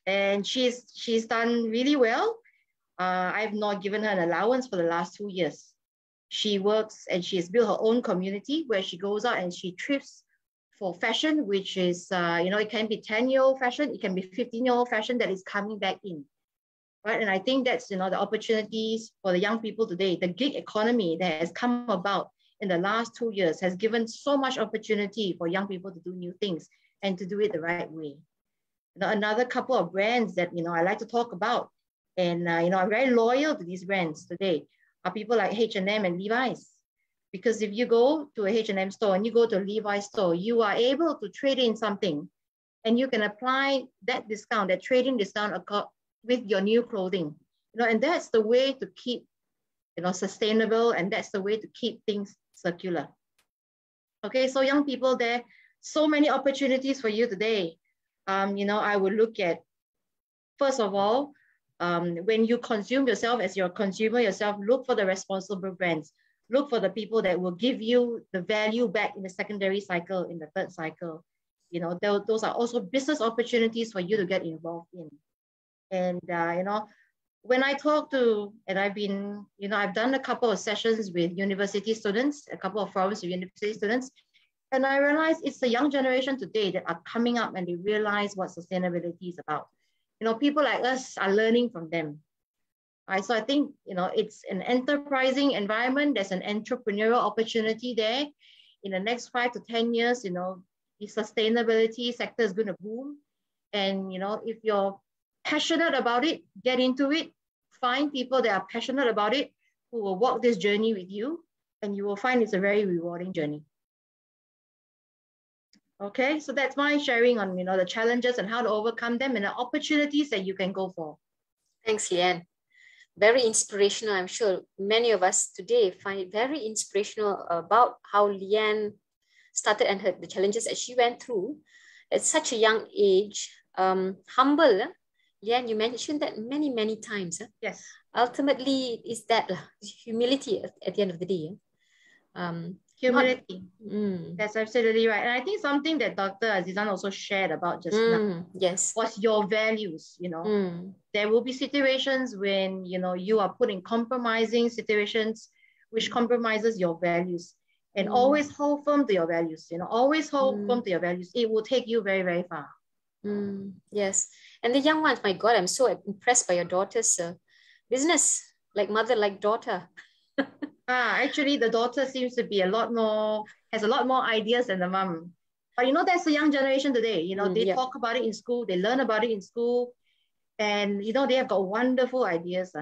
And she's done really well. I've not given her an allowance for the last 2 years. She works and she has built her own community where she goes out and she trips for fashion, which is, it can be 10-year-old fashion, it can be 15-year-old fashion that is coming back in, right? And I think that's, the opportunities for the young people today. The gig economy that has come about in the last 2 years has given so much opportunity for young people to do new things and to do it the right way. Another couple of brands that, I like to talk about, and, I'm very loyal to these brands today, are people like H&M and Levi's. Because if you go to a H&M store and you go to a Levi's store, you are able to trade in something and you can apply that discount, that trading discount with your new clothing. And that's the way to keep sustainable, and that's the way to keep things circular. Okay, so young people there, so many opportunities for you today. I would look at, first of all, when you consume yourself, as your consumer yourself, look for the responsible brands. Look for the people that will give you the value back in the secondary cycle, in the third cycle. Those are also business opportunities for you to get involved in. And, when I talk to, and I've done a couple of sessions with university students, a couple of forums with university students, and I realize it's the young generation today that are coming up and they realize what sustainability is about. People like us are learning from them. So I think, it's an enterprising environment. There's an entrepreneurial opportunity there. In the next 5 to 10 years, the sustainability sector is going to boom. And, if you're passionate about it, get into it, find people that are passionate about it, who will walk this journey with you, and you will find it's a very rewarding journey. Okay, so that's my sharing on, the challenges and how to overcome them and the opportunities that you can go for. Thanks, Leanne. Very inspirational. I'm sure many of us today find it very inspirational about how Leanne started and the challenges that she went through at such a young age. Humble. Leanne, you mentioned that many, many times. Yes. Ultimately, is that humility at the end of the day. Humility. That's absolutely right. And I think something that Dr. Azizan also shared about just now, yes, was your values. There will be situations when you are put in compromising situations which compromises your values. And always hold firm to your values. Always hold firm to your values. It will take you very, very far. Yes. And the young ones, my God, I'm so impressed by your daughter's business, like mother, like daughter. Actually, the daughter seems to be has a lot more ideas than the mom. But that's the young generation today. They talk about it in school, they learn about it in school, and they have got wonderful ideas.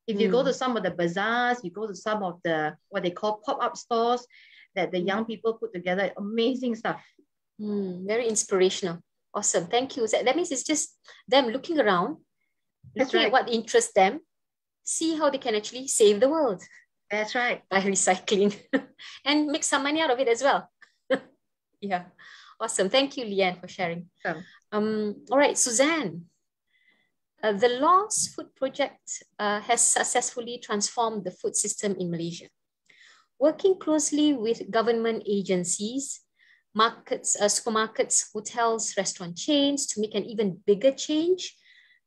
If you go to some of the bazaars, you go to some of the what they call pop-up stores that the young people put together, amazing stuff. Very inspirational. Awesome. Thank you. That means it's just them looking around, looking at what interests them, see how they can actually save the world. That's right. By recycling and make some money out of it as well. Yeah. Awesome. Thank you, Leanne, for sharing. All right, Suzanne. The Lost Food Project has successfully transformed the food system in Malaysia. Working closely with government agencies, markets, supermarkets, hotels, restaurant chains to make an even bigger change,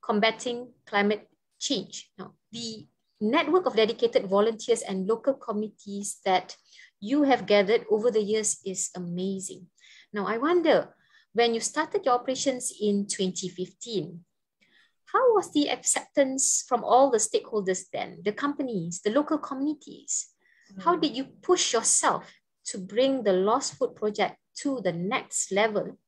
combating climate change. Now, the network of dedicated volunteers and local committees that you have gathered over the years is amazing. Now, I wonder, when you started your operations in 2015, how was the acceptance from all the stakeholders then, the companies, the local communities? How did you push yourself to bring the Lost Food Project to the next level?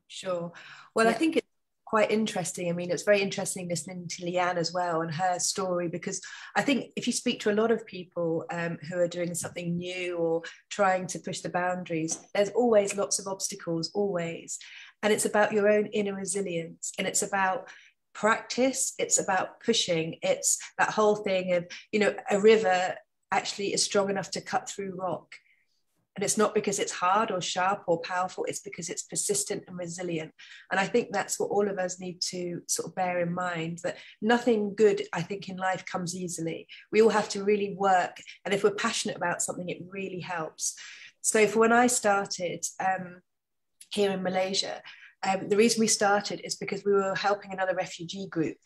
Sure. Well, I think it's quite interesting. I mean, it's very interesting listening to Leanne as well and her story, because I think if you speak to a lot of people who are doing something new or trying to push the boundaries, there's always lots of obstacles, always. And it's about your own inner resilience, and it's about practice, it's about pushing. It's that whole thing of, a river actually is strong enough to cut through rock. And it's not because it's hard or sharp or powerful, it's because it's persistent and resilient. And I think that's what all of us need to sort of bear in mind, that nothing good, I think, in life comes easily. We all have to really work. And if we're passionate about something, it really helps. So for when I started here in Malaysia, the reason we started is because we were helping another refugee group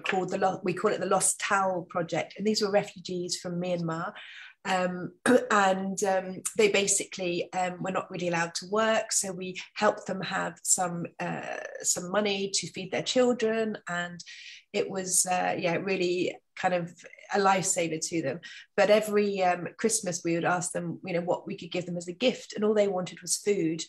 called we call it the Lost Towel Project. And these were refugees from Myanmar. They basically were not really allowed to work, so we helped them have some money to feed their children, and it was really kind of a lifesaver to them. But every Christmas we would ask them, what we could give them as a gift, and all they wanted was food.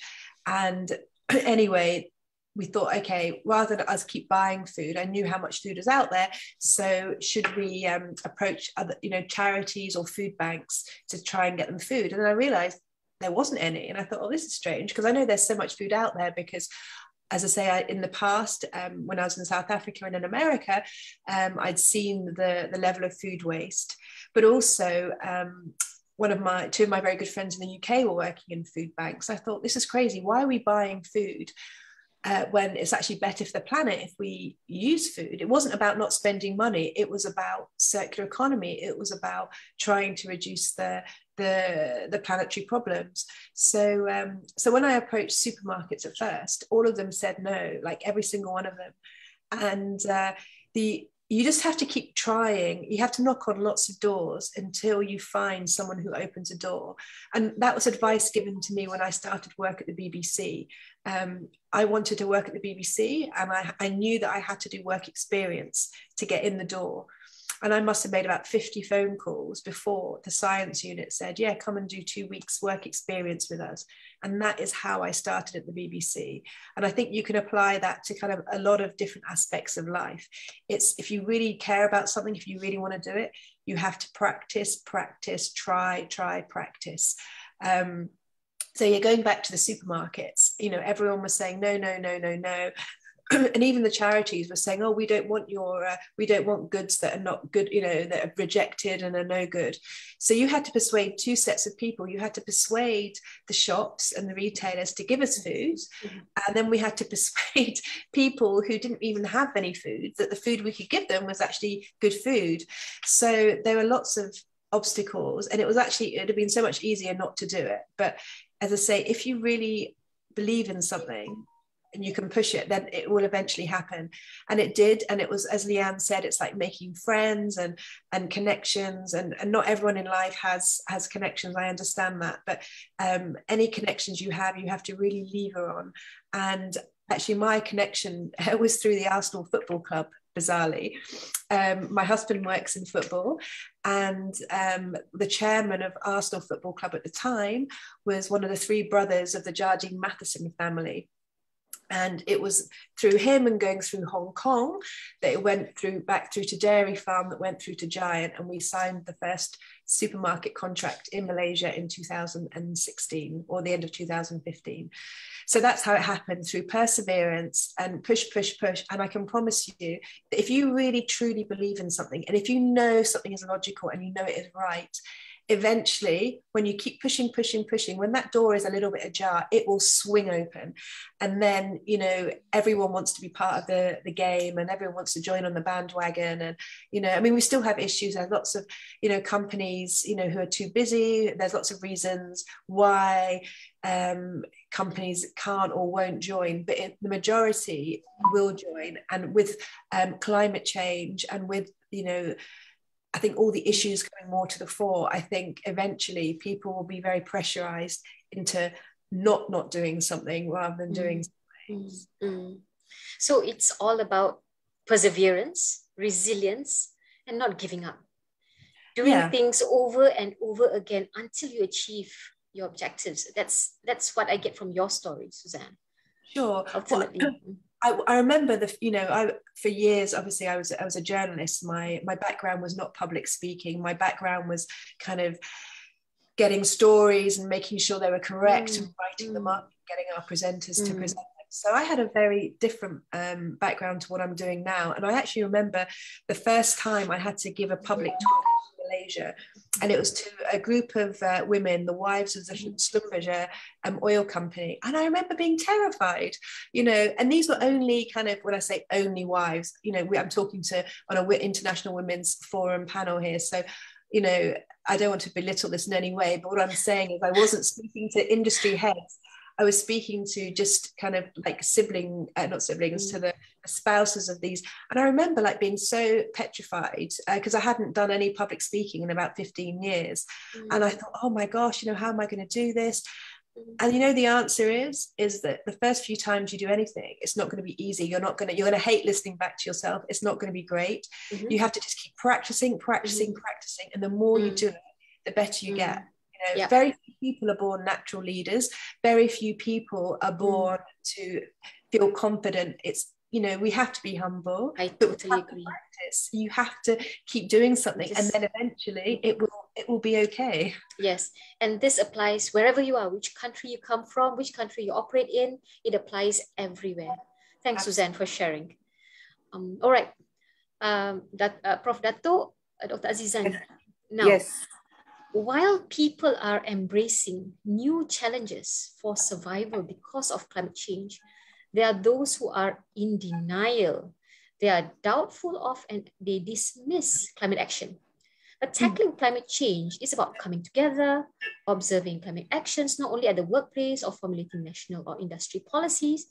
And anyway, we thought, okay, rather than us keep buying food, I knew how much food was out there. So should we approach other, charities or food banks to try and get them food? And then I realized there wasn't any. And I thought, oh, this is strange, because I know there's so much food out there, because as I say, in the past, when I was in South Africa and in America, I'd seen the level of food waste, but also two of my very good friends in the UK were working in food banks. I thought, this is crazy. Why are we buying food when it's actually better for the planet if we use food? It wasn't about not spending money. It was about circular economy. It was about trying to reduce the planetary problems. So when I approached supermarkets at first, all of them said no, like every single one of them. And you just have to keep trying. You have to knock on lots of doors until you find someone who opens a door. And that was advice given to me when I started work at the BBC. I wanted to work at the BBC, and I knew that I had to do work experience to get in the door. And I must have made about 50 phone calls before the science unit said, yeah, come and do 2 weeks work experience with us. And that is how I started at the BBC. And I think you can apply that to kind of a lot of different aspects of life. It's, if you really care about something, if you really want to do it, you have to practice, try, practice. So you're going back to the supermarkets, everyone was saying, no. And even the charities were saying, oh, we don't want goods that are not good, that are rejected and are no good. So you had to persuade two sets of people. You had to persuade the shops and the retailers to give us food. And then we had to persuade people who didn't even have any food that the food we could give them was actually good food. So there were lots of obstacles, and it'd have been so much easier not to do it. But as I say, if you really believe in something and you can push it, then it will eventually happen. And it did. And it was, as Leanne said, it's like making friends and connections, and not everyone in life has connections. I understand that. But any connections you have to really lever on. And actually my connection was through the Arsenal Football Club, bizarrely. My husband works in football, and the chairman of Arsenal Football Club at the time was one of the three brothers of the Jardine Matheson family. And it was through him and going through Hong Kong that it went back through to Dairy Farm, that went through to Giant, and we signed the first supermarket contract in Malaysia in 2016, or the end of 2015. So that's how it happened, through perseverance and push. And I can promise you that if you really truly believe in something, and if you know something is logical and you know it is right, eventually, when you keep pushing, when that door is a little bit ajar, it will swing open. And then, everyone wants to be part of the game, and everyone wants to join on the bandwagon. And, we still have issues. There's lots of, companies, who are too busy. There's lots of reasons why companies can't or won't join, but the majority will join. And with climate change, and with, I think all the issues coming more to the fore, I think eventually people will be very pressurized into not doing something rather than doing something. So it's all about perseverance, resilience, and not giving up. Doing things over and over again until you achieve your objectives. That's what I get from your story, Suzanne. Sure. Ultimately. I remember for years, obviously I was a journalist. My background was not public speaking. My background was kind of getting stories and making sure they were correct and writing them up, getting our presenters to present them. So I had a very different background to what I'm doing now. And I actually remember the first time I had to give a public talk in Malaysia, and it was to a group of women, the wives of the Schlumberger oil company. And I remember being terrified, and these were only kind of, when I say only wives, I'm talking on an International Women's Forum panel here. So, I don't want to belittle this in any way, but what I'm saying is I wasn't speaking to industry heads. I was speaking to just kind of like to the spouses of these. And I remember like being so petrified because I hadn't done any public speaking in about 15 years. And I thought, oh my gosh, how am I going to do this? And the answer is that the first few times you do anything, it's not going to be easy. You're going to hate listening back to yourself. It's not going to be great. You have to just keep practicing. And the more you do it, the better you get. Very few people are born natural leaders. Very few people are born to feel confident. It's, you know, we have to be humble. I totally agree. Practice. You have to keep doing something, and then eventually it will be okay. Yes, and this applies wherever you are, which country you come from, which country you operate in. It applies everywhere. Thanks, Suzanne, for sharing. All right, Prof. Datuk, Dr. Azizan. Now, yes. While people are embracing new challenges for survival because of climate change, there are those who are in denial. They are doubtful of and they dismiss climate action. But tackling climate change is about coming together, observing climate actions, not only at the workplace or formulating national or industry policies,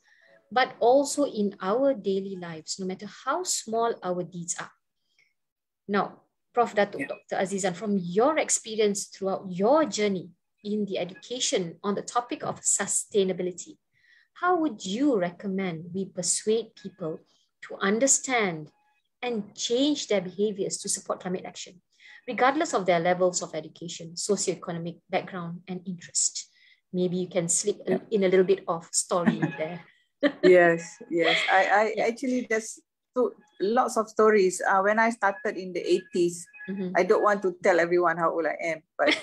but also in our daily lives, no matter how small our deeds are. Now, Prof. Datuk, Dr. Azizan, from your experience throughout your journey in the education on the topic of sustainability, how would you recommend we persuade people to understand and change their behaviors to support climate action, regardless of their levels of education, socioeconomic background, and interest? Maybe you can slip in a little bit of story there. Yes. I actually, there's lots of stories. When I started in the 80s, I don't want to tell everyone how old I am, but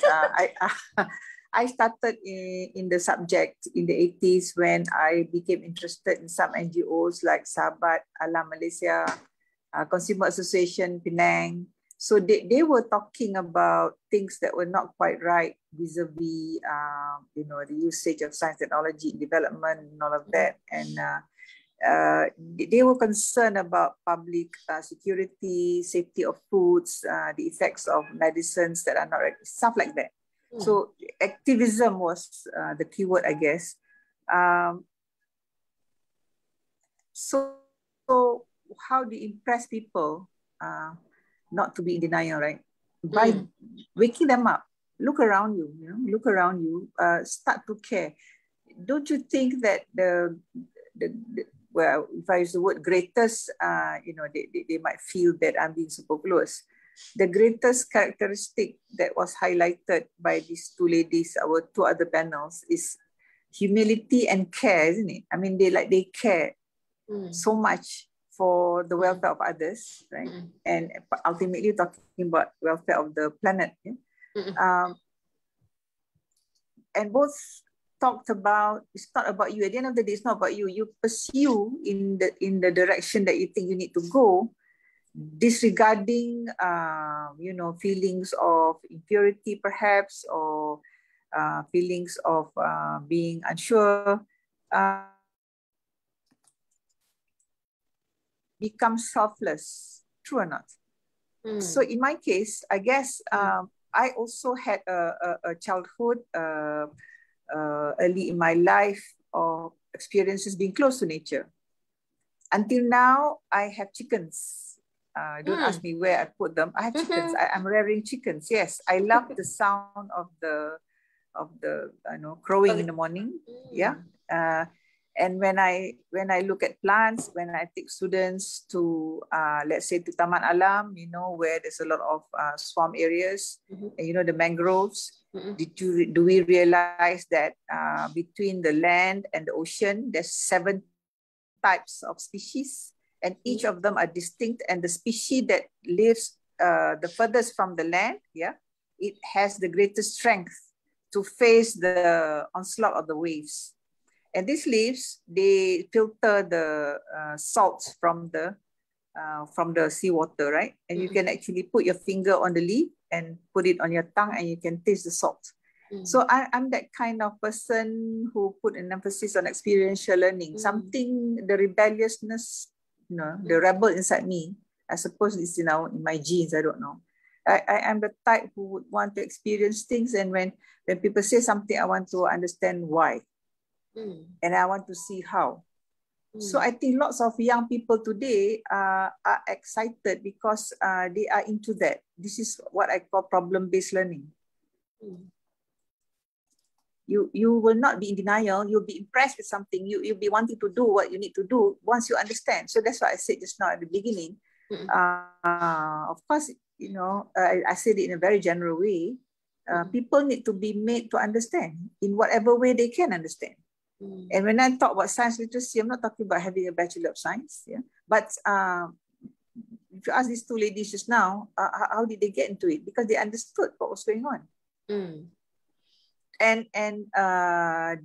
I started in the subject in the 80s when I became interested in some NGOs like Sahabat Alam Malaysia, Consumer Association Penang. So they were talking about things that were not quite right vis-a-vis, you know, the usage of science, technology, development, and all of that. And they were concerned about public security, safety of foods, the effects of medicines that are not right, stuff like that. So activism was the keyword, I guess. So how do you impress people not to be in denial, right? By waking them up. Look around you, look around you, start to care. Don't you think that well, if I use the word greatest, you know, they might feel that I'm being superfluous. The greatest characteristic that was highlighted by these two ladies, our two other panels, is humility and care, isn't it? I mean, they care so much for the welfare of others, right? And ultimately talking about welfare of the planet. And both talked about, it's not about you. At the end of the day, it's not about you. You pursue in the direction that you think you need to go, disregarding, you know, feelings of impurity perhaps, or feelings of being unsure, become selfless. True or not? So in my case, I guess I also had a childhood early in my life of experiences being close to nature. Until now, I have chickens. Don't ask me where I put them. I have chickens. I'm rearing chickens. Yes, I love the sound of the you know, crowing in the morning. Yeah. And when I look at plants, when I take students to let's say to Taman Alam, you know, where there's a lot of swamp areas, and, you know, the mangroves. Do we realize that between the land and the ocean, there's 7 types of species, and each of them are distinct, and the species that lives the furthest from the land, it has the greatest strength to face the onslaught of the waves. And these leaves, they filter the salts from the seawater, right? And you can actually put your finger on the leaf and put it on your tongue, and you can taste the salt. So I'm that kind of person who put an emphasis on experiential learning. Something, the rebelliousness, you know, the rebel inside me, I suppose it's in my genes, I don't know. I am the type who would want to experience things, and when people say something, I want to understand why. And I want to see how. So I think lots of young people today are excited because they are into that. This is what I call problem-based learning. You will not be in denial. You'll be impressed with something. You'll be wanting to do what you need to do once you understand. So that's why I said just now at the beginning. Of course, you know, I said it in a very general way. People need to be made to understand in whatever way they can understand. And when I talk about science literacy, I'm not talking about having a Bachelor of Science. Yeah, but if you ask these two ladies just now, how did they get into it? Because they understood what was going on. And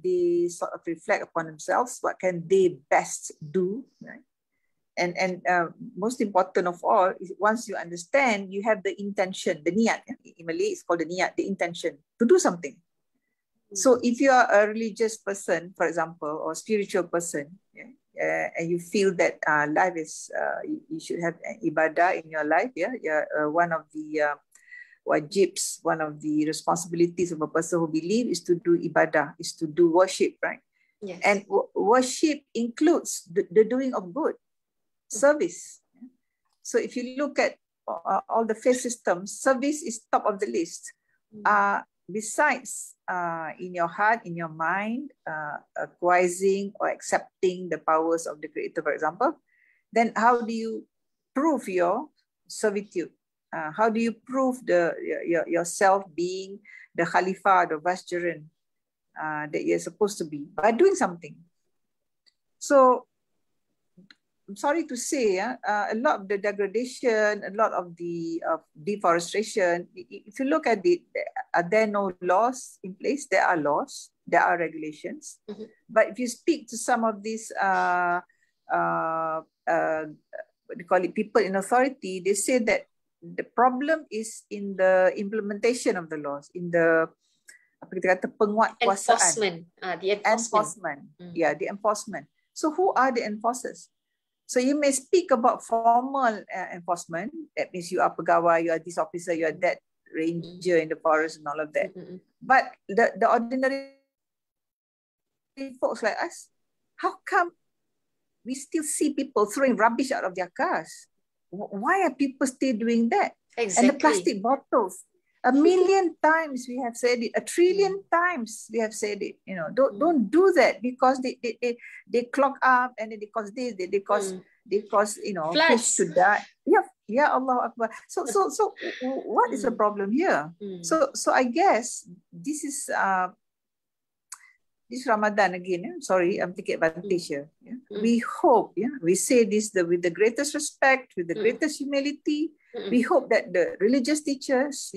they sort of reflect upon themselves. What can they best do, right? And most important of all is once you understand, you have the intention, the niat. In Malay, it's called the niat, the intention to do something. So if you are a religious person, for example, or spiritual person, and you feel that life is, you should have an ibadah in your life, one of the wajibs, one of the responsibilities of a person who believes is to do ibadah, is to do worship, right? Yes. And worship includes the doing of good, service. So if you look at all the faith systems, service is top of the list. Besides in your heart, in your mind, acquiescing or accepting the powers of the Creator, for example, then how do you prove your servitude? How do you prove yourself being the Khalifah, the Vicegerent that you're supposed to be? By doing something. So I'm sorry to say, a lot of the degradation, a lot of the deforestation, if you look at it, are there no laws in place? There are laws, there are regulations. But if you speak to some of these, what do you call it, people in authority, they say that the problem is in the implementation of the laws, in the enforcement. The enforcement. Yeah, the enforcement. So who are the enforcers? So you may speak about formal enforcement. That means you are pegawai, you are this officer, you are that ranger in the forest and all of that. But the ordinary folks like us, how come we still see people throwing rubbish out of their cars? Why are people still doing that? Exactly. And the plastic bottles. 1,000,000 times we have said it, 1,000,000,000,000 times we have said it. You know, don't do that because they clog up and then they cause this, they cause you know, floods. fish to die. Yeah, Allah Akbar. So what is the problem here? So I guess this is this Ramadan again. Sorry, I'm taking advantage here. We hope, we say this with the greatest respect, with the greatest humility. We hope that the religious teachers,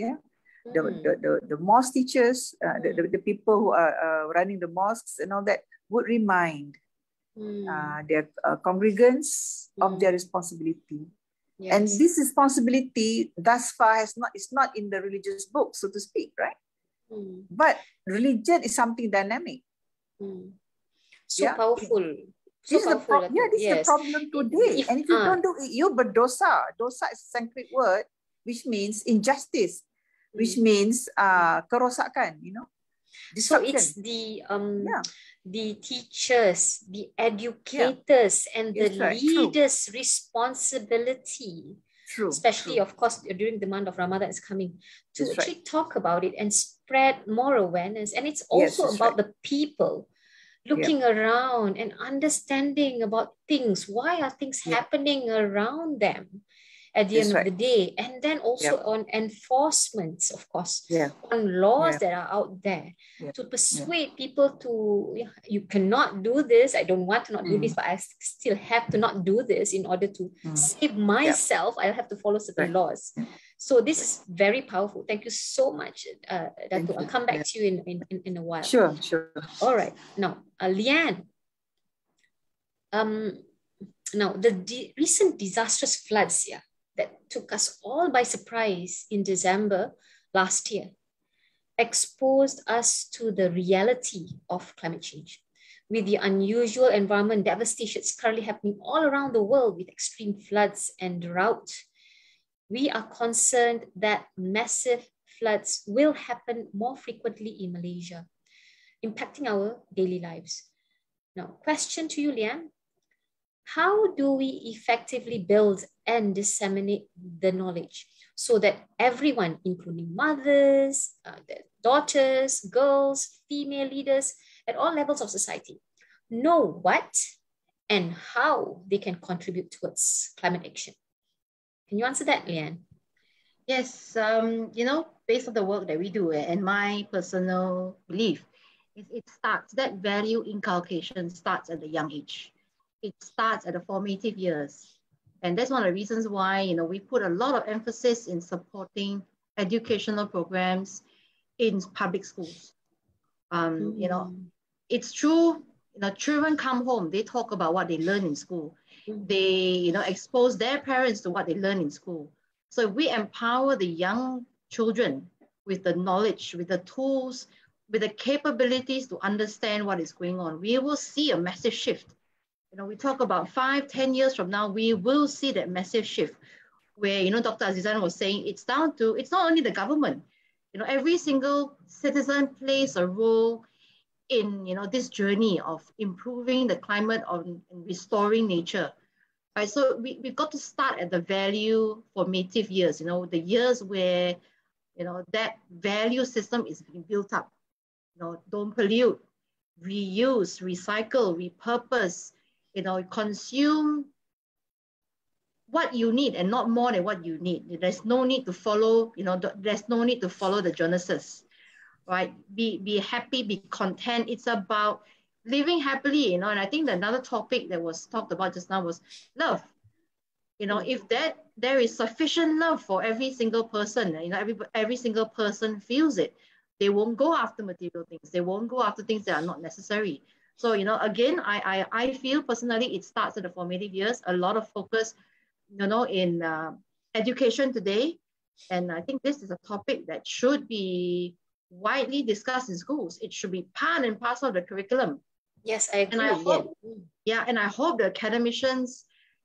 the mosque teachers, the people who are running the mosques and all that would remind their congregants of their responsibility. Yes. And this responsibility thus far is not in the religious book, so to speak, right? But religion is something dynamic. Powerful. This is the problem today. And if you don't do it, you berdosa. Dosa is a Sanskrit word, which means injustice, which means kerosakan, destruction. So it's the teachers, the educators, and the leaders' responsibility. Especially, of course, during the month of Ramadan is coming, to actually talk about it and spread more awareness. And it's also about the people looking around and understanding about things. Why are things happening around them at the end of the day? And then also on enforcements, of course, on laws that are out there to persuade people to, you cannot do this. I don't want to not do this, but I still have to not do this in order to save myself. I'll have to follow certain laws. So this is very powerful. Thank you so much, Datuk. I'll come back to you in a while. Sure. All right. Now, Leanne, now the recent disastrous floods that took us all by surprise in December last year exposed us to the reality of climate change. With the unusual environment devastation currently happening all around the world with extreme floods and drought, we are concerned that massive floods will happen more frequently in Malaysia, impacting our daily lives. Now, question to you, Leanne. How do we effectively build and disseminate the knowledge so that everyone, including mothers, daughters, girls, female leaders at all levels of society, know what and how they can contribute towards climate action? Can you answer that, Leanne? Yes, you know, based on the work that we do and my personal belief, it starts, that value inculcation starts at a young age. It starts at the formative years. And that's one of the reasons why, you know, we put a lot of emphasis in supporting educational programs in public schools. You know, it's true, you know, children come home, they talk about what they learn in school. They, you know, expose their parents to what they learn in school. So if we empower the young children with the knowledge, with the tools, with the capabilities to understand what is going on, we will see a massive shift. You know, we talk about 5-10 years from now, we will see that massive shift where, you know, Dr. Azizan was saying, it's down to, it's not only the government, you know, every single citizen plays a role in, you know, this journey of improving the climate and restoring nature. Right, so we've got to start at the value formative years, you know, the years where, you know, that value system is being built up. You know, don't pollute, reuse, recycle, repurpose, you know, consume what you need and not more than what you need. There's no need to follow, you know, there's no need to follow the Jonases, right? Be happy, be content. It's about living happily, you know, and I think that another topic that was talked about just now was love. You know, if there is sufficient love for every single person, you know, every single person feels it, they won't go after material things. They won't go after things that are not necessary. So, you know, again, I feel personally it starts at the formative years, a lot of focus, you know, in education today. And I think this is a topic that should be widely discussed in schools. It should be part and parcel of the curriculum. Yes, I agree. And I hope, yeah, and I hope the academicians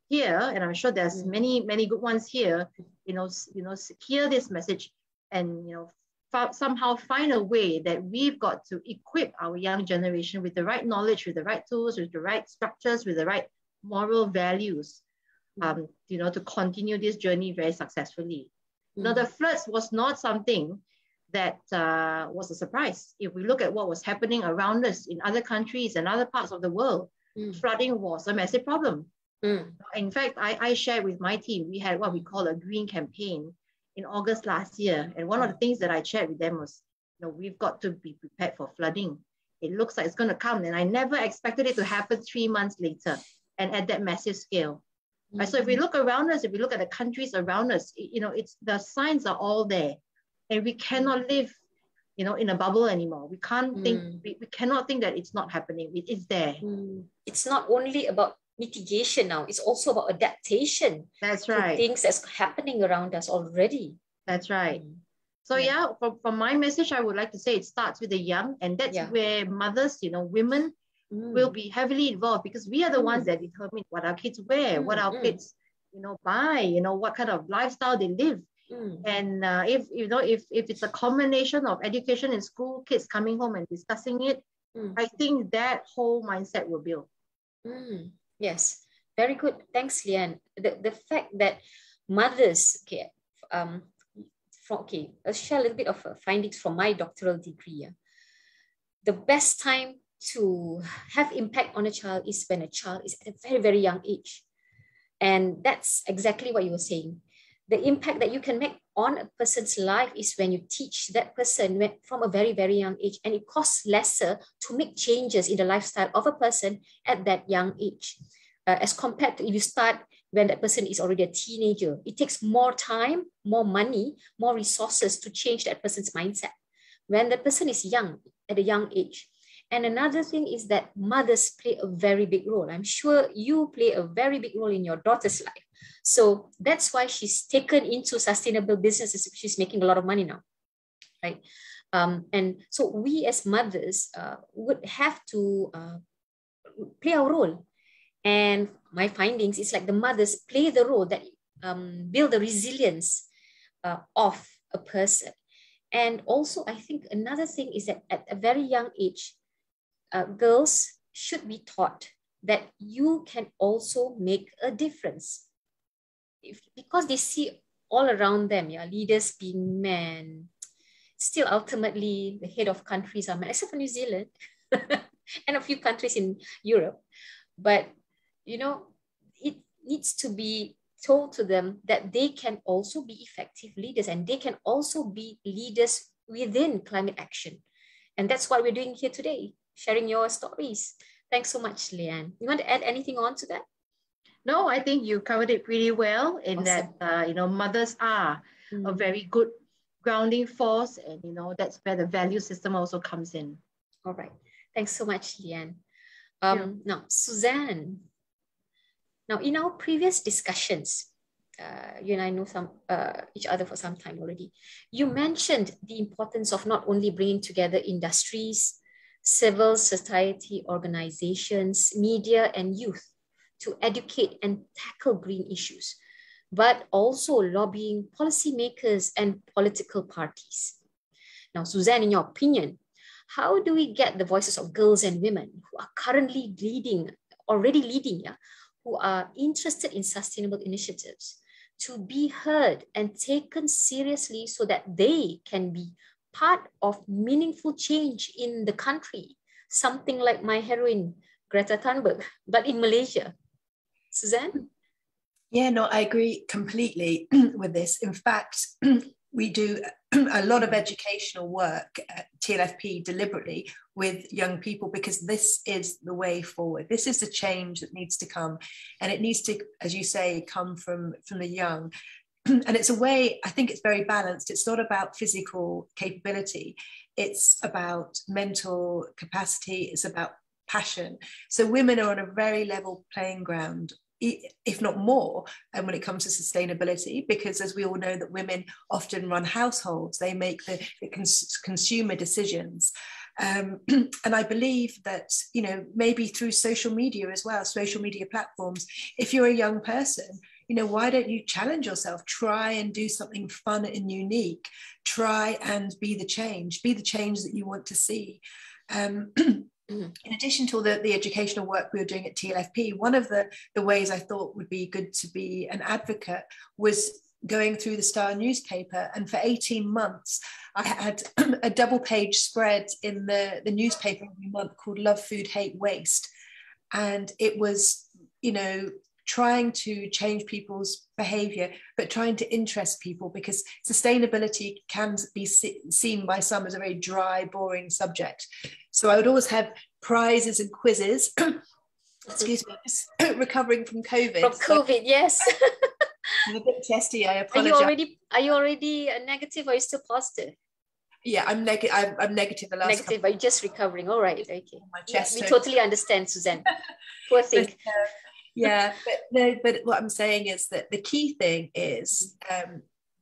here, and I'm sure there's many good ones here, you know, hear this message and, you know, somehow find a way that we've got to equip our young generation with the right knowledge, with the right tools, with the right structures, with the right moral values, you know, to continue this journey very successfully. Now, the floods was not something that was a surprise. If we look at what was happening around us in other countries and other parts of the world, flooding was a massive problem. In fact, I shared with my team, we had what we call a green campaign in August last year. And one of the things that I shared with them was, you know, we've got to be prepared for flooding. It looks like it's going to come. And I never expected it to happen 3 months later and at that massive scale. Right? So if we look around us, if we look at the countries around us, you know, the signs are all there. And we cannot live, you know, in a bubble anymore. We can't think, we cannot think that it's not happening. It's there. It's not only about mitigation now, it's also about adaptation. That's right. To things that's happening around us already. That's right. So yeah, from my message, I would like to say it starts with the young, and that's where mothers, you know, women will be heavily involved, because we are the ones that determine what our kids wear, what our kids, you know, buy, you know, what kind of lifestyle they live. And if it's a combination of education in school, kids coming home and discussing it, I think that whole mindset will build. Yes, very good. Thanks, Leanne. The fact that mothers, I'll share a little bit of findings from my doctoral degree. The best time to have impact on a child is when a child is at a very, very young age. And that's exactly what you were saying. The impact that you can make on a person's life is when you teach that person from a very, very young age, and it costs lesser to make changes in the lifestyle of a person at that young age, as compared to if you start when that person is already a teenager. It takes more time, more money, more resources to change that person's mindset when the person is young, at a young age. And another thing is that mothers play a very big role. I'm sure you play a very big role in your daughter's life. So that's why she's taken into sustainable businesses. She's making a lot of money now, right? And so we as mothers would have to play our role. And my findings is like the mothers play the role that build the resilience of a person. And also, I think another thing is that at a very young age, girls should be taught that you can also make a difference. Because they see all around them, leaders being men, still ultimately the head of countries are men, except for New Zealand and a few countries in Europe. But, you know, it needs to be told to them that they can also be effective leaders and they can also be leaders within climate action. And that's what we're doing here today, sharing your stories. Thanks so much, Leanne. You want to add anything on to that? No, I think you covered it pretty well in Awesome. that, mothers are a very good grounding force, and, that's where the value system also comes in. All right. Thanks so much, Leanne. Now, Suzanne. Now, in our previous discussions, you and I know each other for some time already. You mentioned the importance of not only bringing together industries, civil society organizations, media, and youth to educate and tackle green issues, but also lobbying policymakers and political parties. Now, Suzanne, in your opinion, how do we get the voices of girls and women who are currently already leading, who are interested in sustainable initiatives to be heard and taken seriously so that they can be part of meaningful change in the country? Something like my heroine, Greta Thunberg, but in Malaysia. Suzanne? Yeah, no, I agree completely with this. In fact, we do a lot of educational work at TLFP deliberately with young people, because this is the way forward. This is the change that needs to come. And it needs to, as you say, come from the young. And it's a way, I think it's very balanced. It's not about physical capability. It's about mental capacity. It's about passion. So women are on a very level playing ground, if not more, and when it comes to sustainability, because as we all know that women often run households, they make the consumer decisions. And I believe that, maybe through social media as well, social media platforms, if you're a young person, why don't you challenge yourself? Try and do something fun and unique. Try and be the change that you want to see. In addition to all the educational work we were doing at TLFP, one of the ways I thought would be good to be an advocate was going through the Star newspaper. And for 18 months, I had a double-page spread in the newspaper every month called Love, Food, Hate, Waste. And it was, trying to change people's behavior, but trying to interest people, because sustainability can be seen by some as a very dry, boring subject. So I would always have prizes and quizzes. Excuse me, recovering from COVID. From COVID, yes. I'm a bit testy, I apologize. Are you already negative, or are you still positive? Yeah, I'm negative. I'm negative the last Negative, but you're just recovering. All right, okay. My chest we totally understand, Suzanne. Poor thing. But what I'm saying is that the key thing is,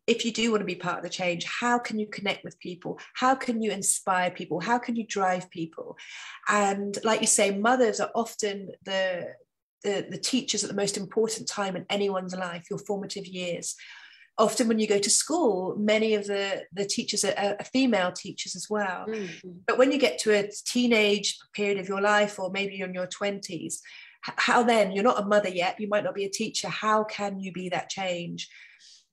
if you do want to be part of the change, how can you connect with people? How can you inspire people? How can you drive people? And like you say, mothers are often the teachers at the most important time in anyone's life, your formative years. Often when you go to school, many of the teachers are female teachers as well. Mm-hmm. But when you get to a teenage period of your life, or maybe you're in your 20s, how then? You're not a mother yet, you might not be a teacher. How can you be that change?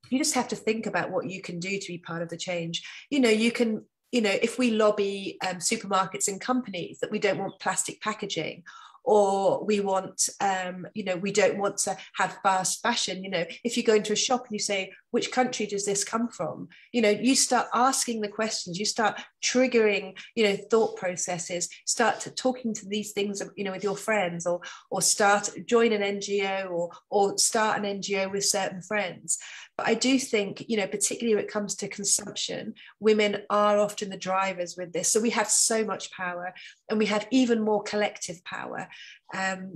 You just have to think about what you can do to be part of the change. You can, if we lobby supermarkets and companies that we don't want plastic packaging, or we want, we don't want to have fast fashion. If you go into a shop and you say, which country does this come from? You start asking the questions, you start triggering, thought processes, start talking to these things, with your friends, or join an NGO, or start an NGO with certain friends. But I do think, particularly when it comes to consumption, women are often the drivers with this. So we have so much power, and we have even more collective power.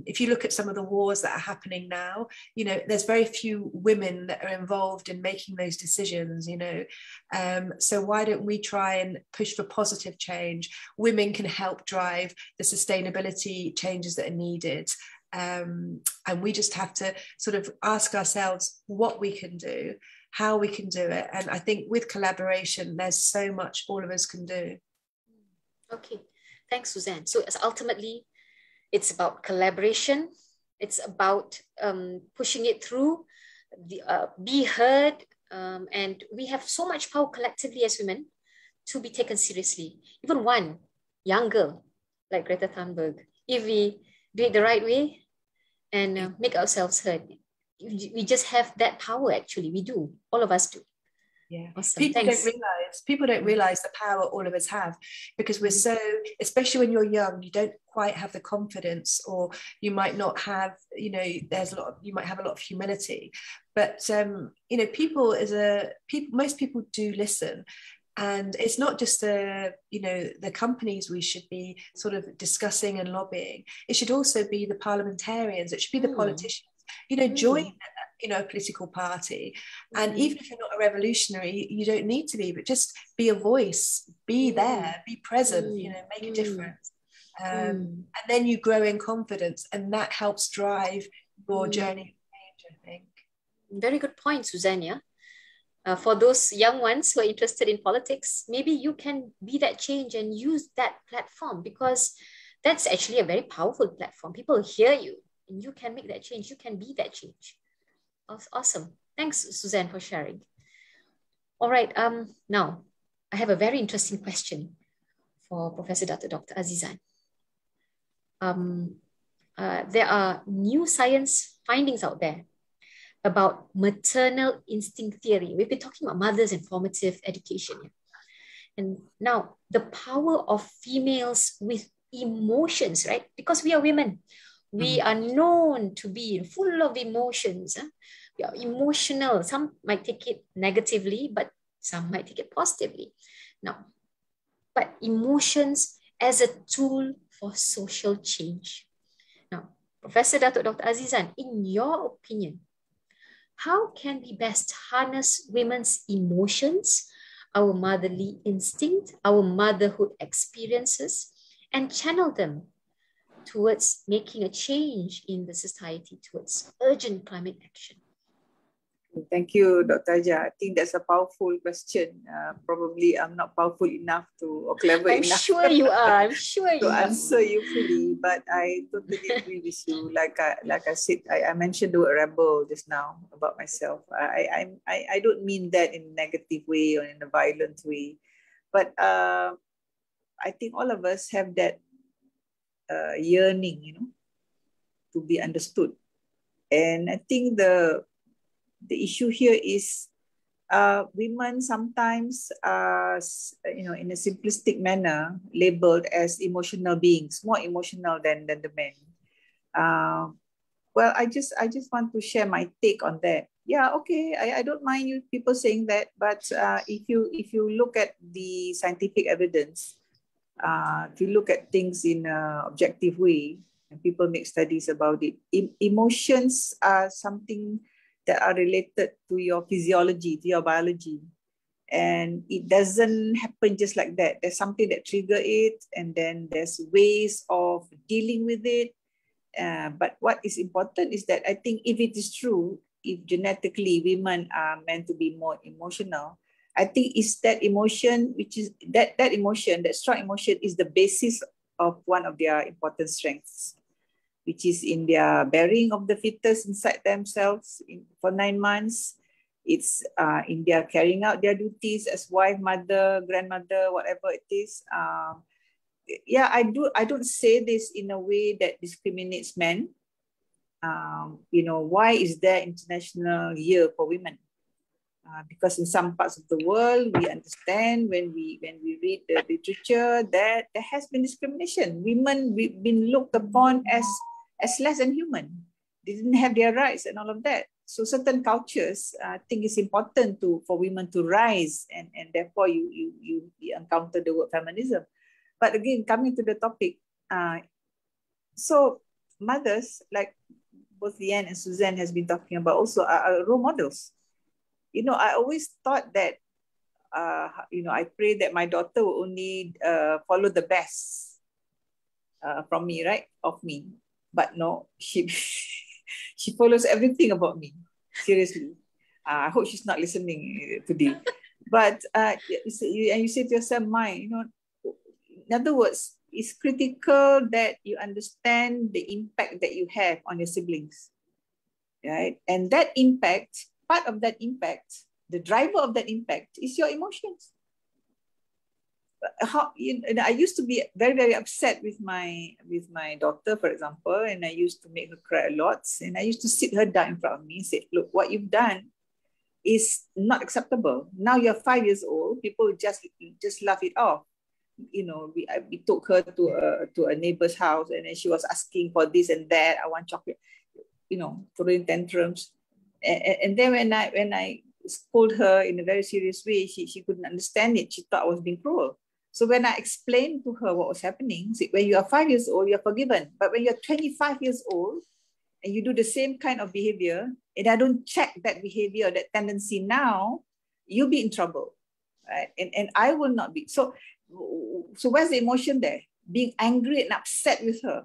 If you look at some of the wars that are happening now, there's very few women that are involved in making those decisions, so why don't we try and push for positive change? Women can help drive the sustainability changes that are needed. And we just have to sort of ask ourselves what we can do, how we can do it. And I think with collaboration, there's so much all of us can do. Okay, thanks, Suzanne. So ultimately, it's about collaboration. It's about pushing it through, be heard. And we have so much power collectively as women to be taken seriously. Even one young girl like Greta Thunberg, if we do it the right way and make ourselves heard, we just have that power. Actually, we do. All of us do. Yeah, awesome. People Thanks. don't realize the power all of us have, because we're so, especially when you're young, you don't quite have the confidence, or you might not have, you know, you might have a lot of humility, but you know, most people do listen. And it's not just the companies we should be sort of discussing and lobbying. It should also be the parliamentarians. It should be the politicians. You know, join a political party, and even if you're not a revolutionary, you don't need to be, but just be a voice, be there, be present. You know, make a difference, and then you grow in confidence, and that helps drive your journey of change, I think. Very good point, Suzanne. Yeah. For those young ones who are interested in politics, maybe you can be that change and use that platform, because that's actually a very powerful platform. People hear you and you can make that change. You can be that change. Awesome. Thanks, Suzanne, for sharing. All right. Now, I have a very interesting question for Professor Dr. Azizan. There are new science findings out there about maternal instinct theory. We've been talking about mothers and formative education. And now the power of females with emotions, right? Because we are women, we are known to be full of emotions. We are emotional. Some might take it negatively, but some might take it positively. Now, but emotions as a tool for social change. Now, Professor Dr. Azizan, in your opinion, how can we best harness women's emotions, our motherly instinct, our motherhood experiences, and channel them towards making a change in the society towards urgent climate action? Thank you, Dr. Aja. I think that's a powerful question. Probably I'm not powerful enough or clever enough. I'm sure you are. I'm sure you to answer you fully, but I totally agree with you. Like I said, I mentioned the word rebel just now about myself. I don't mean that in a negative way or in a violent way, but I think all of us have that yearning, you know, to be understood. And I think the issue here is women sometimes you know, in a simplistic manner, labeled as emotional beings, more emotional than the men. Well, I just want to share my take on that. Yeah, okay, I don't mind you people saying that, but if you look at the scientific evidence, if you look at things in an objective way, and people make studies about it, emotions are something that are related to your physiology, to your biology. And it doesn't happen just like that. There's something that triggers it, and then there's ways of dealing with it. But what is important is that I think if it is true, if genetically women are meant to be more emotional, I think it's that emotion, which is that emotion, that strong emotion is the basis of one of their important strengths, which is in their bearing of the fetus inside themselves for 9 months. It's in their carrying out their duties as wife, mother, grandmother, whatever it is. Yeah, I don't say this in a way that discriminates men. You know, why is there International Year for Women? Because in some parts of the world, we understand when we read the literature that there has been discrimination. Women, we've been looked upon as less than human. They didn't have their rights and all of that. So certain cultures think it's important for women to rise, and therefore you encounter the word feminism. But again, coming to the topic, so mothers, like both Leanne and Suzanne has been talking about, also are role models. You know, I always thought that, you know, I pray that my daughter will only follow the best from me, right, of me. But no, she follows everything about me. Seriously. I hope she's not listening today. But you say to yourself, you know, in other words, it's critical that you understand the impact that you have on your siblings, right? And that impact, part of that impact, the driver of that impact is your emotions. I used to be very, very upset with my daughter, for example, and I used to make her cry a lot. And I used to sit her down in front of me and say, look, what you've done is not acceptable. Now you're 5 years old, people just laugh it off. You know, we took her to a neighbor's house, and then she was asking for this and that. I want chocolate, you know, throwing tantrums. And then when I scolded her in a very serious way, she couldn't understand it. She thought I was being cruel. So when I explained to her what was happening, see, when you are 5 years old, you're forgiven. But when you're 25 years old and you do the same kind of behavior, and I don't check that behavior, that tendency now, you'll be in trouble, right? And I will not be. So where's the emotion there? Being angry and upset with her.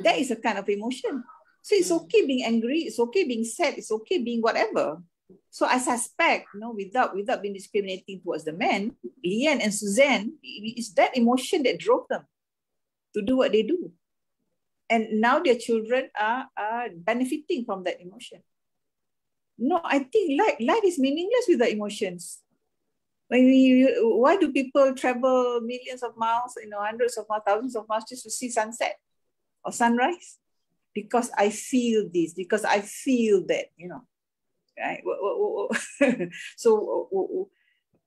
That is a kind of emotion. So it's okay being angry, it's okay being sad, it's okay being whatever. So I suspect, you know, without being discriminating towards the men, Leanne and Suzanne, it's that emotion that drove them to do what they do. And now their children are benefiting from that emotion. No, I think life is meaningless without emotions. Why do people travel millions of miles, you know, hundreds of miles, thousands of miles just to see sunset or sunrise? Because I feel this, because I feel that, you know. Right?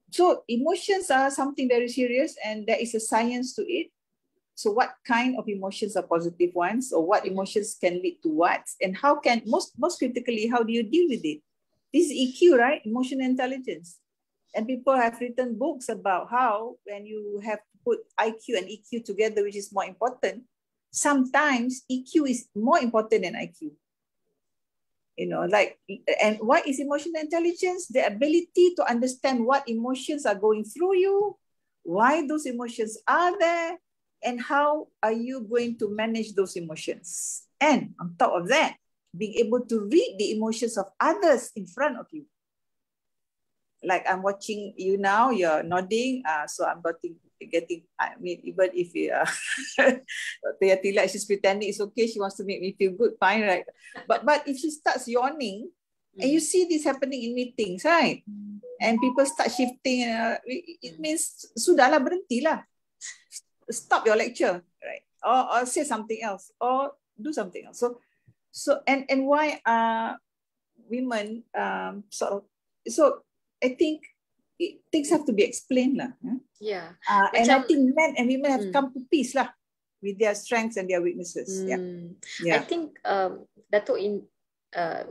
So emotions are something very serious, and there is a science to it. So what kind of emotions are positive ones, or what emotions can lead to what, and how can, most critically, how do you deal with it? This is EQ, right? Emotional intelligence. And people have written books about how when you have to put IQ and EQ together, which is more important, sometimes EQ is more important than IQ. You know, like, and what is emotional intelligence? The ability to understand what emotions are going through you, why those emotions are there, and how are you going to manage those emotions. And on top of that, being able to read the emotions of others in front of you. Like I'm watching you now, you're nodding, so I'm getting, I mean, even if you Yatela, she's pretending it's okay, she wants to make me feel good, fine, right? But if she starts yawning, and you see this happening in meetings, right? And people start shifting, it means sudahlah, berhentilah. Stop your lecture, right? Or say something else, or do something else. So and why women sort of, so I think things have to be explained lah. Yeah. And I think men and women have come to peace lah with their strengths and their weaknesses. Yeah. I think Datuk, in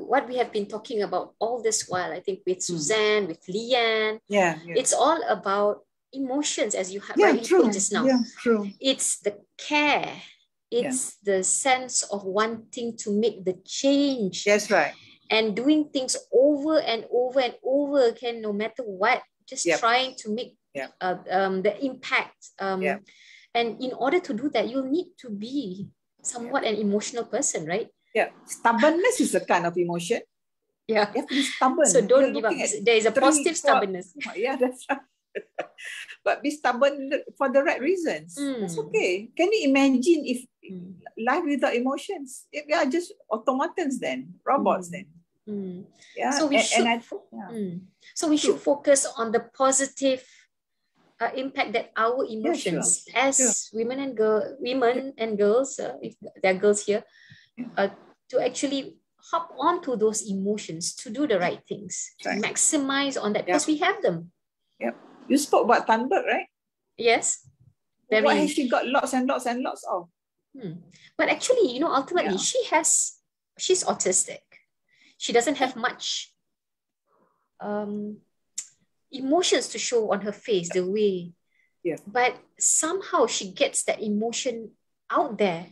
what we have been talking about all this while, I think with Suzanne, with Leanne, it's all about emotions, as you have rightly put just now. Yeah, true. It's the care. It's the sense of wanting to make the change. That's right. And doing things over and over and over again, no matter what, just trying to make the impact. And in order to do that, you'll need to be somewhat an emotional person, right? Yeah. Stubbornness is a kind of emotion. Yeah. You have to be stubborn. So don't give up. There is a positive stubbornness. Yeah, that's right. But be stubborn for the right reasons. That's okay. Can you imagine if life without emotions? If we are just automatons then, robots then. Yeah. So we should focus on the positive impact that our emotions as women and girls, if there are girls here, to actually hop onto those emotions, to do the right things, to maximize on that, because we have them. Yep. You spoke about Thunberg, right? Yes. What has she got lots and lots and lots of? But actually, you know, ultimately, she's autistic. She doesn't have much emotions to show on her face, the way. But somehow she gets that emotion out there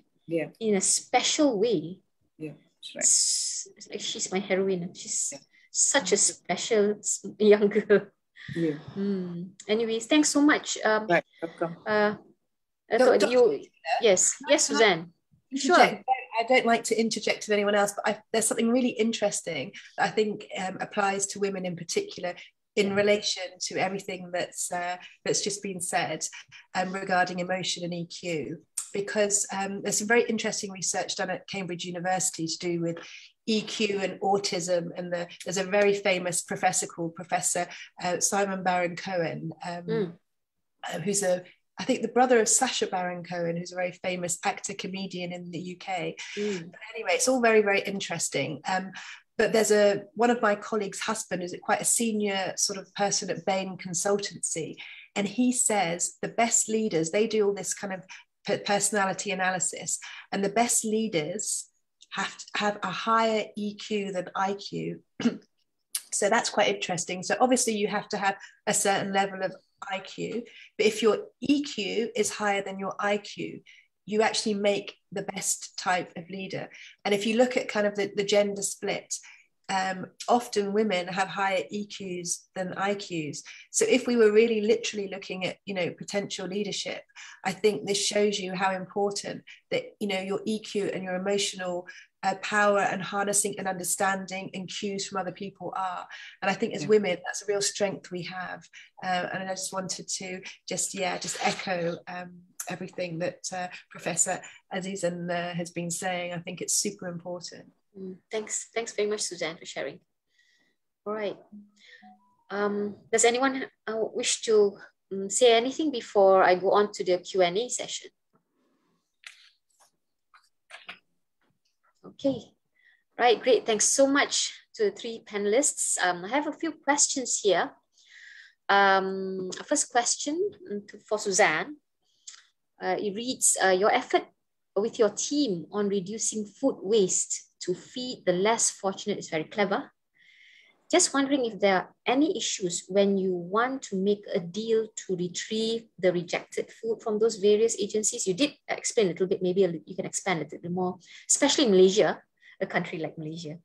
in a special way. That's right. Like she's my heroine. She's such a special young girl. Anyways, thanks so much. Right, welcome. Yes, Suzanne. Sure. I don't like to interject with anyone else, but there's something really interesting that I think applies to women in particular in relation to everything that's just been said regarding emotion and EQ, because there's some very interesting research done at Cambridge University to do with EQ and autism, and there's a very famous professor called Professor Simon Baron-Cohen, who's I think the brother of Sacha Baron Cohen, who's a very famous actor comedian in the UK. But anyway, it's all very, very interesting. But there's one of my colleagues' husband is quite a senior sort of person at Bain Consultancy. And he says the best leaders, they do all this kind of personality analysis, and the best leaders have to have a higher EQ than IQ. So that's quite interesting. So obviously you have to have a certain level of IQ, but if your EQ is higher than your IQ, you actually make the best type of leader. And if you look at kind of the gender split, often women have higher EQs than IQs. So if we were really literally looking at, you know, potential leadership, I think this shows you how important that, you know, your EQ and your emotional power and harnessing and understanding and cues from other people are. And I think as women, that's a real strength we have. And I just wanted to just echo everything that Professor Azizan has been saying. I think it's super important. Thanks very much, Suzanne, for sharing. All right. Does anyone wish to say anything before I go on to the Q&A session? Okay, right, great. Thanks so much to the three panelists. I have a few questions here. First question for Suzanne. It reads, your effort with your team on reducing food waste to feed the less fortunate is very clever. Just wondering if there are any issues when you want to make a deal to retrieve the rejected food from those various agencies. You did explain a little bit, maybe you can expand a little bit more, especially in Malaysia, a country like Malaysia.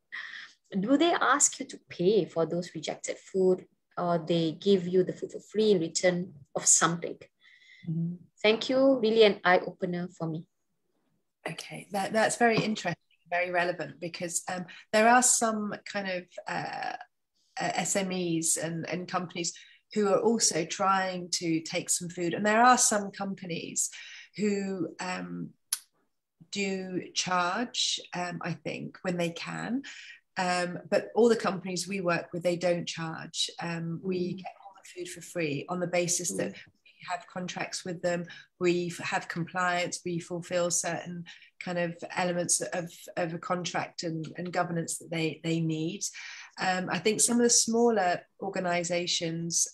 Do they ask you to pay for those rejected food, or they give you the food for free in return of something? Thank you, really an eye-opener for me. Okay, that's very interesting, very relevant, because there are some kind of SMEs and companies who are also trying to take some food, and there are some companies who do charge, I think, when they can, but all the companies we work with, they don't charge. We get all the food for free on the basis that we have contracts with them, we have compliance, we fulfill certain kind of elements of a contract and governance that they need. I think some of the smaller organisations,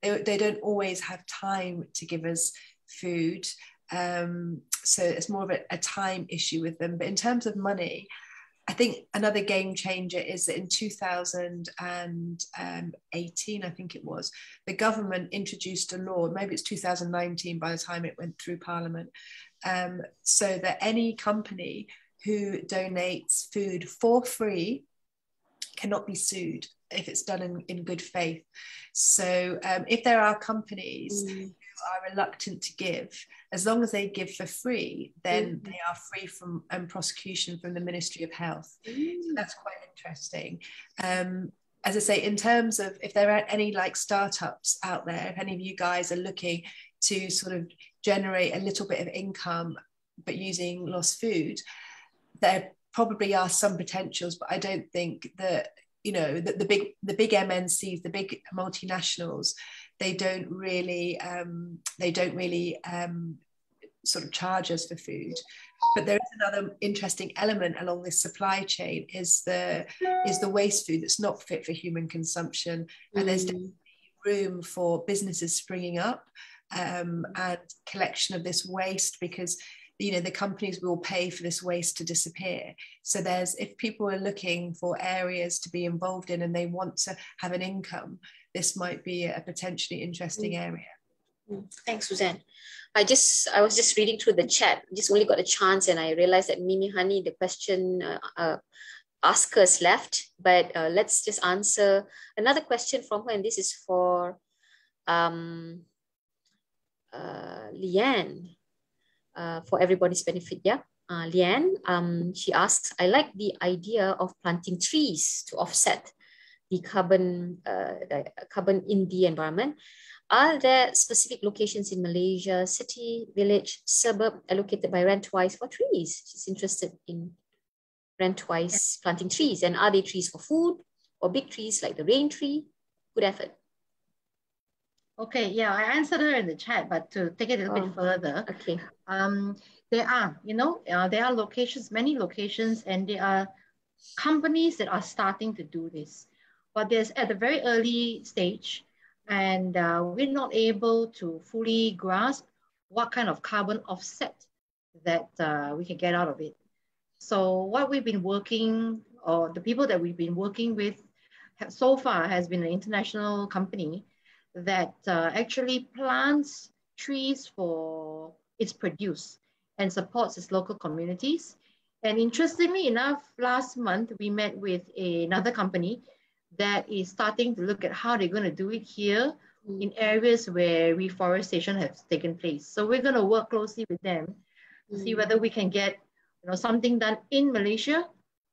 they don't always have time to give us food. So it's more of a time issue with them. But in terms of money, I think another game changer is that in 2018, I think it was, the government introduced a law, maybe it's 2019 by the time it went through Parliament, so that any company who donates food for free cannot be sued if it's done in good faith. So if there are companies who are reluctant to give, as long as they give for free, then they are free from prosecution from the Ministry of Health. So that's quite interesting. As I say, in terms of if there are any like startups out there, if any of you guys are looking to sort of generate a little bit of income but using lost food, there probably are some potentials, but I don't think that, you know, that the big MNCs, the big multinationals, they don't really sort of charge us for food. But there is another interesting element along this supply chain is the waste food that's not fit for human consumption, and there's definitely room for businesses springing up and collection of this waste, because you know the companies will pay for this waste to disappear. So if people are looking for areas to be involved in and they want to have an income, this might be a potentially interesting area. Thanks, Suzanne. I was just reading through the chat, just only got a chance, and I realized that Mimi Hani, the question askers left, but let's just answer another question from her, and this is for Leanne, for everybody's benefit. Leanne, she asks, I like the idea of planting trees to offset the carbon in the environment. Are there specific locations in Malaysia, city, village, suburb, allocated by Rentwise for trees? She's interested in Rentwise planting trees. And are they trees for food or big trees like the rain tree? Good effort. Okay, yeah, I answered her in the chat, but to take it a little bit further, Okay. There are, there are locations, many locations, and there are companies that are starting to do this, but there's at the very early stage, and we're not able to fully grasp what kind of carbon offset that we can get out of it. So what we've been working, or the people that we've been working with so far has been an international company that actually plants trees for its produce and supports its local communities. And interestingly enough, last month we met with another company that is starting to look at how they're going to do it here in areas where reforestation has taken place. So we're going to work closely with them to see whether we can get something done in Malaysia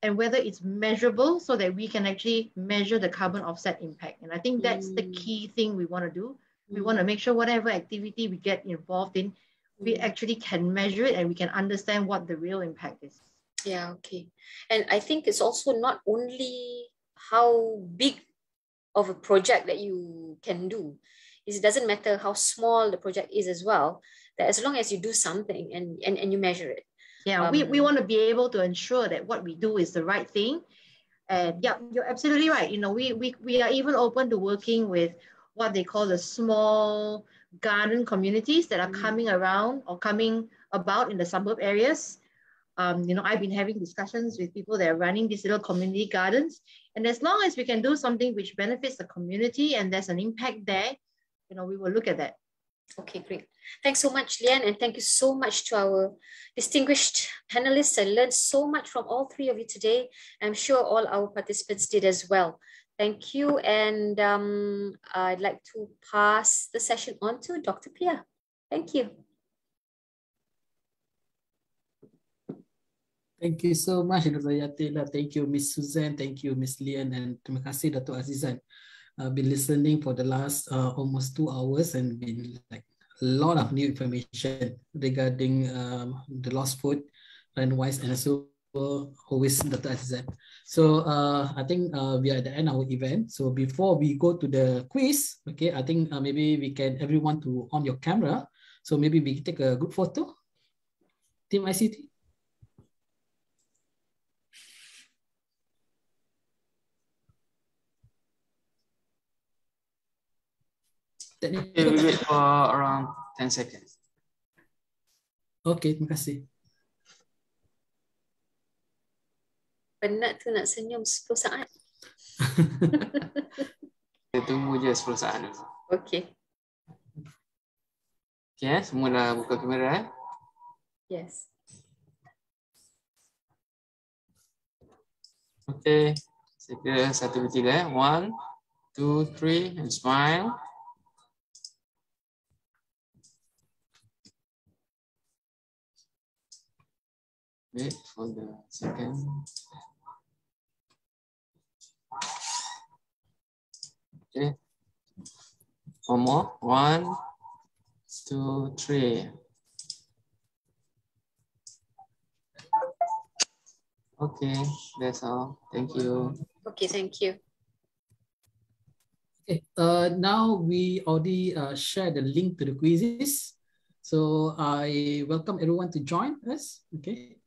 and whether it's measurable so that we can actually measure the carbon offset impact. And I think that's the key thing we want to do. We want to make sure whatever activity we get involved in, we actually can measure it and we can understand what the real impact is. Yeah, okay. And I think it's also not only how big of a project that you can do. It doesn't matter how small the project is as well, that as long as you do something and you measure it. Yeah, we want to be able to ensure that what we do is the right thing. And yeah, you're absolutely right. We are even open to working with what they call the small garden communities that are coming around or coming about in the suburb areas. I've been having discussions with people that are running these little community gardens. And as long as we can do something which benefits the community and there's an impact there, we will look at that. Okay, great. Thanks so much, Leanne, and thank you so much to our distinguished panelists. I learned so much from all three of you today. I'm sure all our participants did as well. Thank you, and I'd like to pass the session on to Dr. Pia. Thank you. Thank you so much, Dr. Yatela. Thank you, Miss Suzanne. Thank you, Miss Leanne, and terima kasih, Datuk Azizan. I've been listening for the last almost 2 hours and been like a lot of new information regarding the lost food, Rentwise, and also always Dr. Azizan. So I think we are at the end of our event. So before we go to the quiz, okay, I think maybe we can everyone to on your camera. So maybe we take a group photo. Team ICT. We wait for around 10 seconds. Okay, terima kasih. Penat tu nak senyum 10 saat. Kita tunggu je 10 saat dulu. Okay. Okay, semua dah buka kamera. Yes. Okay, saya kira 1, 2, 3. 1, 2, 3, and smile. Wait for the second. Okay. One more. 1, 2, 3. Okay, that's all. Thank you. Okay, thank you. Okay, now we already shared the link to the quizzes. So I welcome everyone to join us. Okay.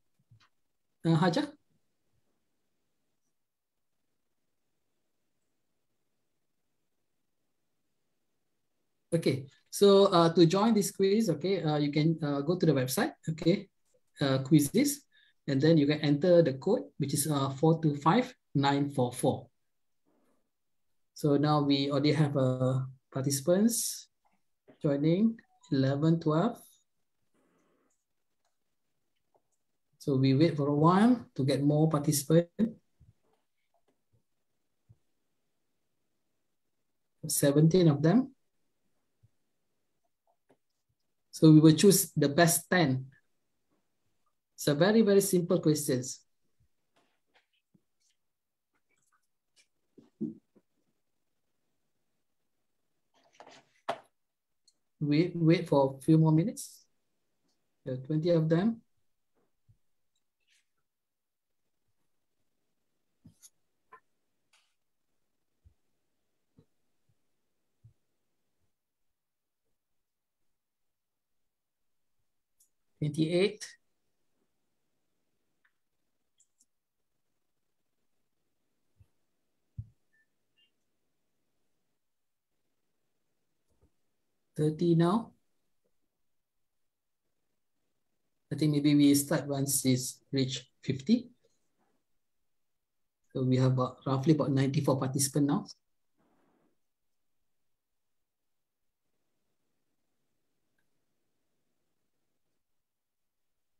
Haja? Okay, so to join this quiz, okay, you can go to the website, okay, quizzes, and then you can enter the code, which is 425944. So now we already have participants joining 11, 12. So we wait for a while to get more participants. 17 of them. So we will choose the best 10. So very, very simple questions. We wait for a few more minutes. There are 20 of them. 28. 30 now. I think maybe we start once it's reached 50. So we have roughly about 94 participants now.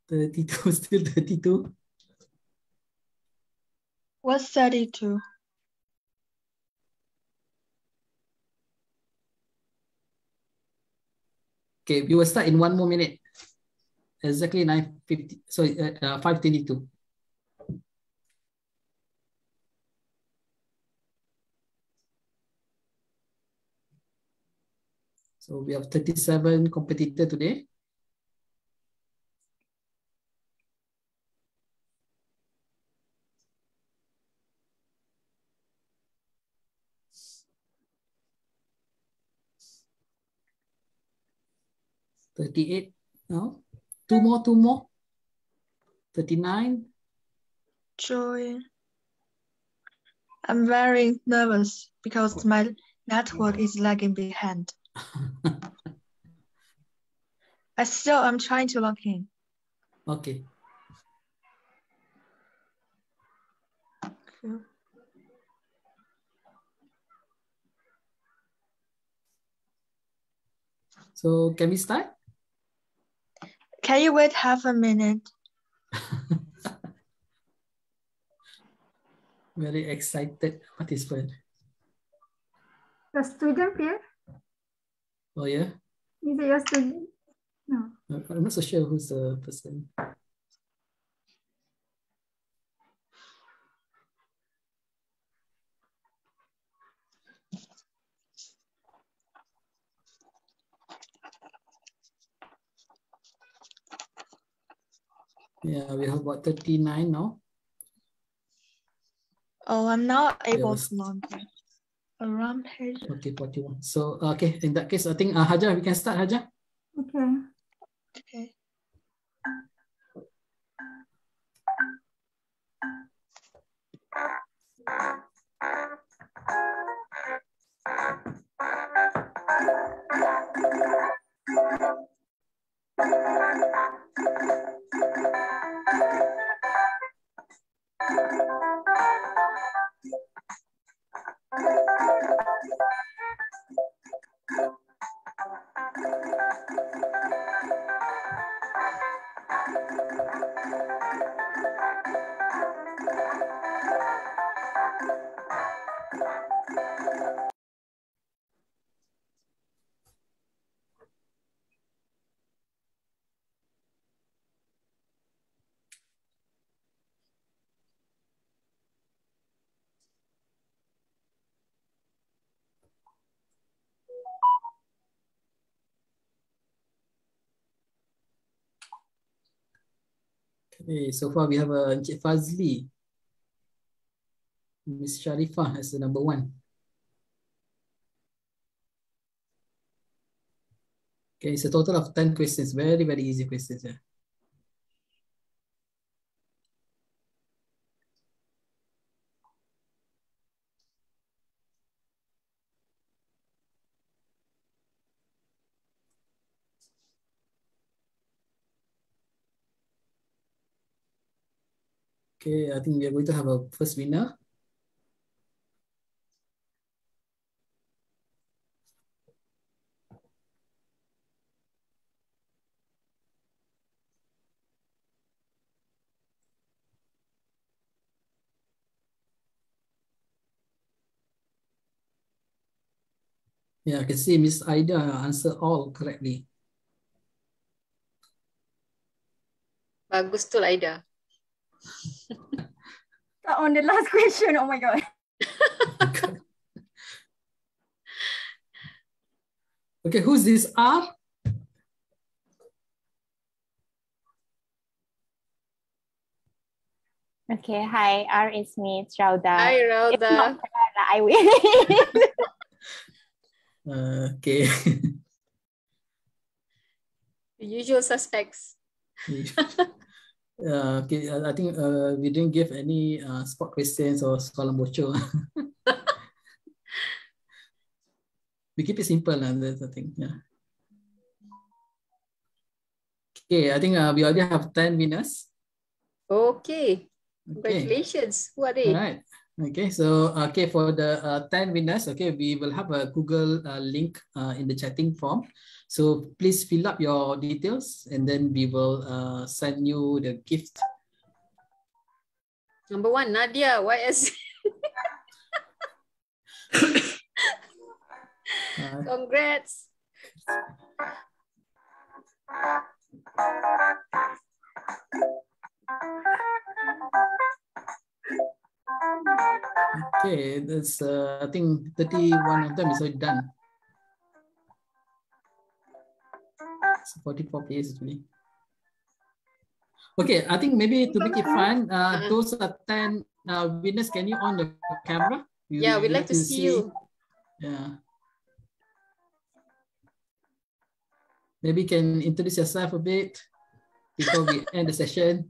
Still 32. What's 32? Okay, we will start in 1 more minute. Exactly 9:50. Sorry, 5:22. So we have 37 competitors today. $38 now. Two more. 39. Joy. I'm very nervous because my network is lagging behind. I'm trying to log in. Okay. Cool. So can we start? Can you wait half a minute? Very excited participant. The student here? Oh yeah? Is it your student? No. I'm not so sure who's the person. Yeah, we have about 39 now. Oh, I'm not able to log in. Around page. Okay, 41. So, okay, in that case, I think Hajar, we can start, Hajar. Okay. Okay. Okay, so far we have Encik Fazli. Miss Sharifah as the number 1. Okay, it's a total of 10 questions. Very, very easy questions. Yeah. Okay, I think we are going to have a first winner. Yeah, I can see Miss Aida answer all correctly. Bagus tu Aida. On the last question, oh my God. Okay, who's this R? Okay, hi, R is me, it's Rauda. Hi, Rauda. It's not Rauda, I win. Okay. The usual suspects. Okay, I think we didn't give any spot questions or soalan bocor. We keep it simple, that's the thing. Yeah. Okay, I think we already have 10 winners. Okay. Okay. Congratulations. Who are they? All right. Okay, so for the 10 winners, we will have a Google link in the chatting form. So please fill up your details and then we will send you the gift. Number 1, Nadia, YS. Congrats. Okay, that's I think 31 of them is already done. So 44 players actually. Okay, I think maybe to make it fun, those are 10 winners. Can you on the camera? Yeah, we'd like to see you. Yeah. Maybe you can introduce yourself a bit before we end the session.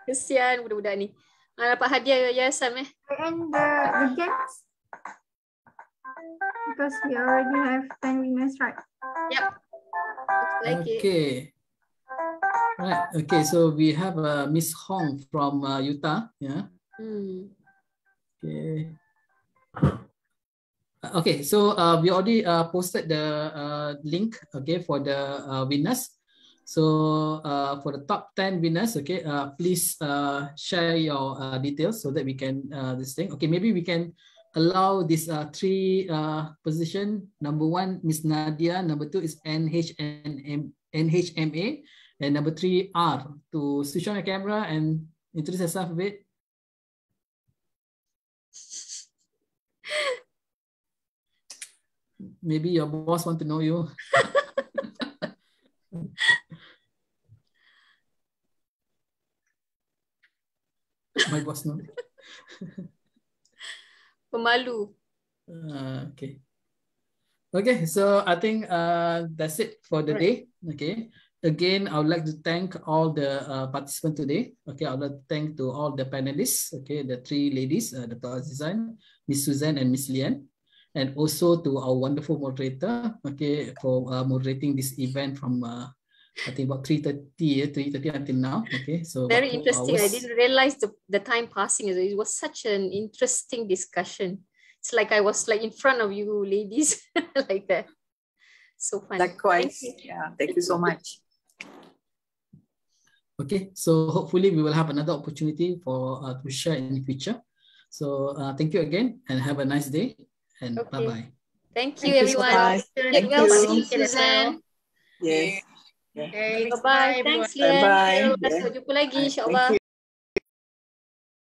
Kesian budak-budak ni. Dapat hadiah yayasan And the games, because we already have 10 winners, right? Yep. Looks like okay. Right. Okay. So we have Miss Hong from Utah. Yeah. Okay. Okay. So we already posted the link. Okay, for the winners. So for the top 10 winners, please share your details so that we can this thing. Okay, maybe we can allow this 3 position. Number 1, Miss Nadia. Number 2 is NHMA, and number 3 R. To switch on the camera and introduce yourself a bit. Maybe your boss want to know you. My boss no. Pemalu. Okay. Okay, so I think that's it for the day. Okay. Again, I would like to thank all the participants today. Okay, I would like to thank to all the panelists. Okay, the 3 ladies, Datuk Azizan, Miss Suzanne, and Miss Leanne, and also to our wonderful moderator. Okay, for moderating this event from I think about 3:30 until now. Okay, so very interesting. I didn't realize the time passing. It was such an interesting discussion. It's like I was like in front of you ladies like that. So fun. Likewise. Yeah, thank you so much. Okay, so hopefully we will have another opportunity for to share in the future. So thank you again and have a nice day and bye-bye. Thank you everyone. Thank you. Suzanne. Yes. Okay, bye-bye. Thanks, Leanne. Sampai jumpa lagi, insyaAllah.